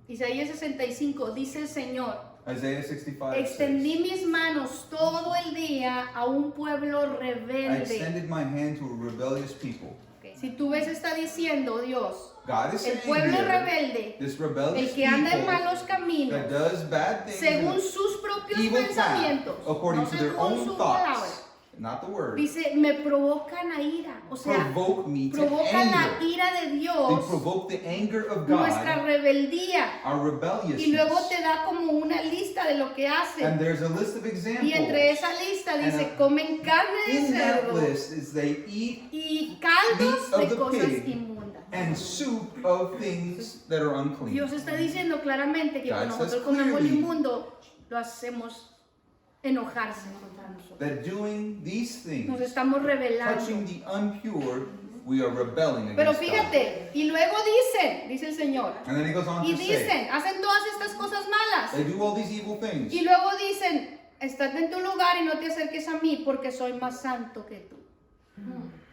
Isaías 65 dice el Señor, Isaiah 65 extendí says, mis manos todo el día a un pueblo I rebelde. extended my hand to a rebellious people. Ok, si tú ves, está diciendo Dios, God is el saying pueblo here, rebelde, this rebellious el que anda en people malos caminos, that does bad things según and sus propios evil path, pensamientos, according no to their según own su thoughts, palabra, not the word, dice, me provocan a ira. O sea, provoke me to provocan la anger. ira de They Dios, provoke the anger of nuestra God, rebeldía. our Y luego rebelliousness. te da como una lista de lo que And hacen. there's a list of Y examples. entre esa lista dice, And comen carne de In that cerdo list is they eat y caldos meat of de the cosas pig inmundas. and soup of things that are unclean. Dios está diciendo claramente que God cuando nosotros says comemos lo clearly inmundo, lo hacemos enojarse contra nosotros. That doing these Nos things, estamos rebelando. touching the impure, we are rebelling Pero against God. fíjate, y luego dice el Señor, And then he goes on y to say, dicen, hacen todas estas cosas malas. they do all these evil things. Y luego dicen, estate en tu lugar y no te acerques a mí porque soy más santo que tú.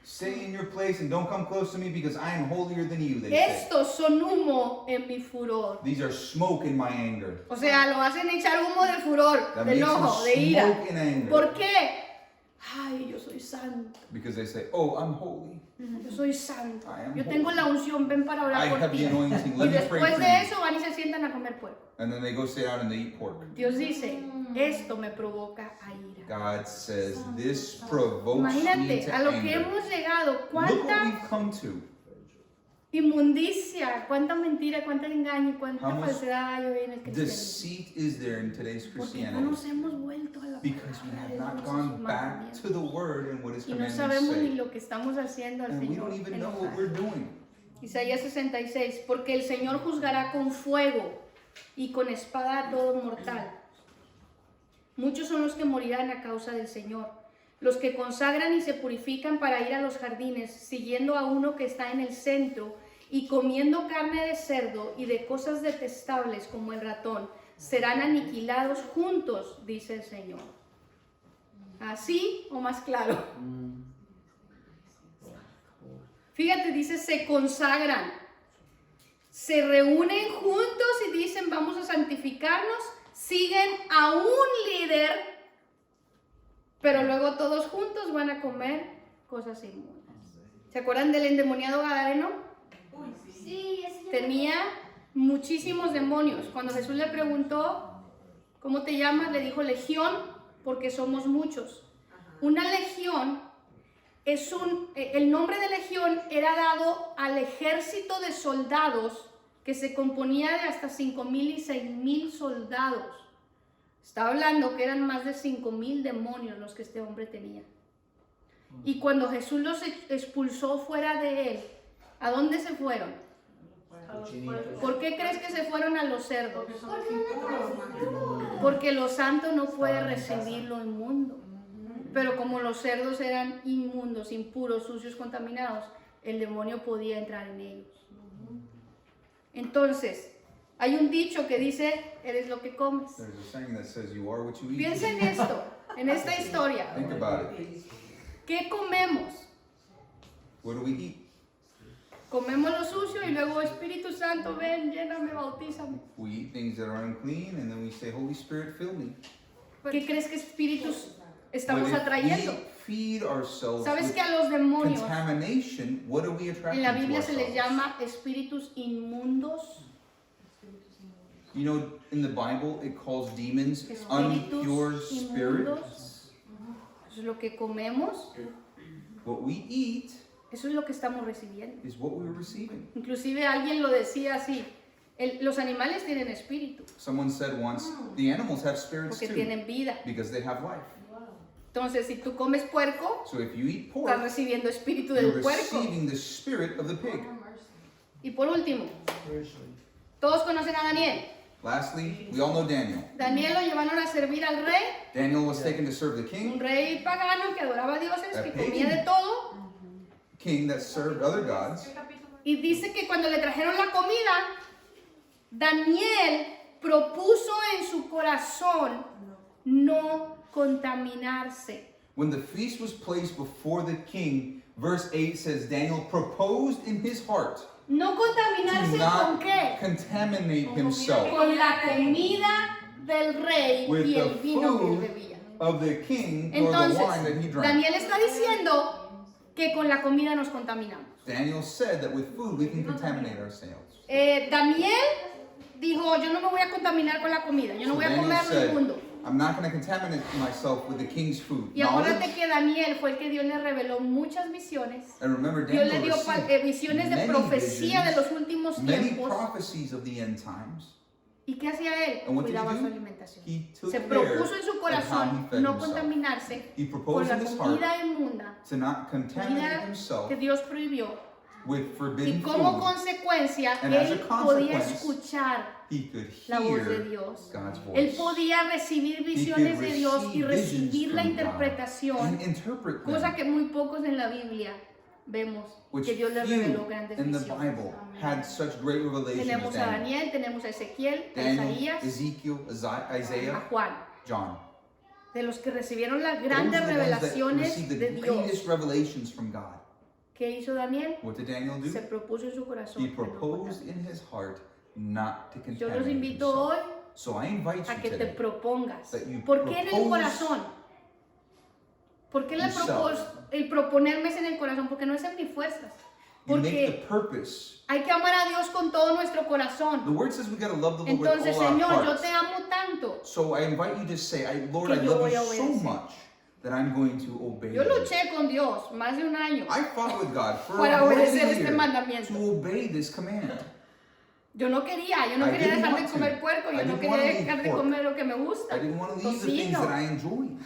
Stay in your place and don't come close to me because I am holier than you, they say. Estos son humo en mi furor. These are smoke in my anger. O sea, lo hacen echar humo de furor, That de makes them enojo, de ira. smoke in anger. ¿Por qué? Ay, yo soy santo. Because they say, oh, I'm holy. Yo soy santo. I am Yo tengo la unción, ven para I orar por have ti. the anointing. Y Let me pray después for de you. eso van y se sientan a comer puerco. And then they go sit down and they eat pork. Dios dice, esto me provoca a ira. God says, this provokes me Imagínate to a lo que anger. hemos llegado, Look what cuánta we've come to. inmundicia, cuánta mentira, cuánto engaño, cuánta How much falsedad hay hoy en el cristianismo. Deceit is there in today's Porque no Christianity. nos hemos vuelto a la Because we palabra have de not Dios y sus gone back mandamientos. to the word and what his Y no commandments sabemos ni say. lo que estamos haciendo al And we Señor. don't even know what enojar. we're doing. Isaías 66, porque el Señor juzgará con fuego y con espada a todo mortal. Muchos son los que morirán a causa del Señor, los que consagran y se purifican para ir a los jardines, siguiendo a uno que está en el centro y comiendo carne de cerdo y de cosas detestables como el ratón, serán aniquilados juntos, dice el Señor. ¿Así o más claro? Fíjate, dice, se consagran, se reúnen juntos y dicen, vamos a santificarnos, siguen a un líder, pero luego todos juntos van a comer cosas inmundas. ¿Se acuerdan del endemoniado gadareno? Sí, ese Tenía muchísimos demonios. Cuando Jesús le preguntó, ¿cómo te llamas? Le dijo legión, porque somos muchos. Una legión es el nombre de legión era dado al ejército de soldados que se componía de hasta 5,000 y 6,000 soldados. Está hablando que eran más de 5,000 demonios los que este hombre tenía. Y cuando Jesús los expulsó fuera de él, ¿a dónde se fueron? ¿Por qué crees que se fueron a los cerdos? Porque lo santo no puede recibir lo inmundo. Pero como los cerdos eran inmundos, impuros, sucios, contaminados, el demonio podía entrar en ellos. Entonces, hay un dicho que dice, eres lo que comes. There's a saying that says you are what you eat. Piensa en esto, en esta historia. Think about it. ¿Qué comemos? What do we eat? Comemos lo sucio y luego Espíritu Santo, ven, lléname, bautízame. We eat things that are unclean and then we say, Holy Spirit, fill me. ¿Qué crees que espíritus estamos But if atrayendo? we feed ourselves ¿Sabes with que a los demonios contamination, what are we attracting en la to Biblia se les ourselves? llama espíritus inmundos? You know, in the Bible, it calls demons Espíritus unpure inmundos. spirits. Eso es lo que comemos, What we eat eso es lo que estamos recibiendo. is what we're receiving. Inclusive alguien lo decía así, los animales tienen espíritu Someone said once, the animals have spirits porque too, tienen vida. because they have life. Entonces, si tú comes puerco, So if you eat estás pork, recibiendo espíritu you're del puerco. receiving the spirit of the pig. Y por último, Spiritually. todos conocen a Daniel. Lastly, we all know Daniel. Daniel lo llevaron a servir al rey, Daniel was taken to serve the un king, rey pagano que adoraba a dioses, que A pagan. comía de todo. king that served other gods. Y dice que cuando le trajeron la comida, Daniel propuso en su corazón no contaminarse. When the feast was placed before the king, verse 8 says Daniel proposed in his heart No to contaminarse con not qué? contaminate himself Con la comida del rey with y el the vino que él food bebía. of the king or the wine that he Entonces, drank. Daniel está diciendo que con la comida nos contaminamos. Daniel said that with food we can contaminate ourselves. Daniel dijo, yo no me voy a contaminar con la comida, yo no So voy a Daniel comer lo said, inmundo. I'm not going to contaminate myself with the king's food. Y acuérdate Knowledge. que Daniel fue el que Dios le reveló muchas visiones. And remember, Dios le Daniel dio received visiones de many profecía de visions, los últimos many tiempos. prophecies of the end times. ¿Y qué hacía él? And what did he Cuidaba do? su alimentación. He took Se care propuso en su of how corazón he fed no himself. contaminarse He con proposed la in his heart comida inmunda, to not contaminate comida himself que Dios prohibió. with Y forbidden como food. consecuencia, And as a él podía consequence, escuchar He could la voz de hear Dios. God's Él voice. podía recibir He could visiones de Dios y receive recibir visions la from God interpretación, and interpret them, cosa que muy pocos en la Biblia vemos which que Dios le few reveló grandes in the visiones. Bible had such great revelations Tenemos as a Daniel, Daniel, tenemos a Ezequiel, a Daniel, Isaías, Ezekiel, a Isaiah, Juan, John. de los que recibieron las Those grandes are the ones that revelaciones received the de Dios. greatest revelations from God. ¿Qué hizo Daniel? What did Daniel do? Se propuso en su corazón. He que no proposed contaminar. in his heart not to Yo los contaminate invito himself. hoy So I invite a you que te today propongas. that you ¿Por qué en el propose corazón? ¿Por qué yourself. el proponerme es en el corazón? Porque no es en mis fuerzas. you make the Porque purpose. hay que amar a Dios con todo nuestro The corazón. word says we gotta love the Lord Entonces, with all Señor, our yo hearts. te amo tanto. So I invite you to say, Lord, Que I yo love voy you a so obedecer. much that I'm going to obey Yo you. luché con Dios más de un año I fought with God for para more than obedecer a este year mandamiento. to obey this command. Yo no quería I quería didn't dejar de want to. comer puerco, I yo no didn't quería want to eat dejar de pork. comer lo que me gusta. I didn't want to leave the things Tocino. that I enjoyed.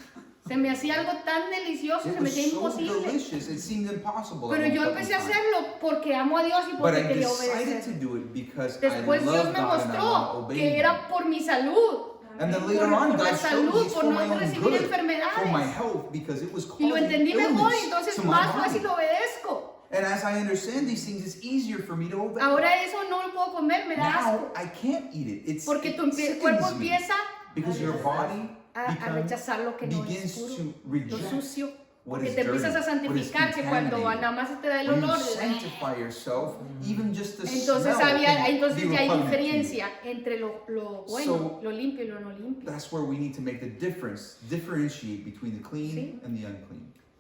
Se me hacía algo tan delicioso, It se me was hacía so imposible. delicious, it seemed impossible. at Pero one yo point in empecé a time. hacerlo porque amo a Dios y But porque I quería decided to obedecer. do it because Después I Dios love me God and I want to mostró obey que Him. era por mi salud, And then por, later on, por la God showed me salud, it's por for no my own recibir good, for my enfermedades. health, because it was Y lo causing entendí mejor, illness entonces to my más body. fácil obedezco. And as I understand these things, it's easier for me to obey. Ahora eso no lo puedo comer, me da asco. Now I can't eat it. Porque It tu cuerpo sickens me. empieza Because your body a rechazar lo que no es begins puro, to lo reject sucio. what Porque is te dirty, empiezas a what is santificar, que cuando contaminated. nada más te da el When you olor. sanctify yourself, even just the Entonces smell can entonces be ya hay repugnant to you. diferencia entre lo bueno, So, lo limpio y lo no limpio. That's where we need to make the difference, differentiate between the clean Sí. and the unclean.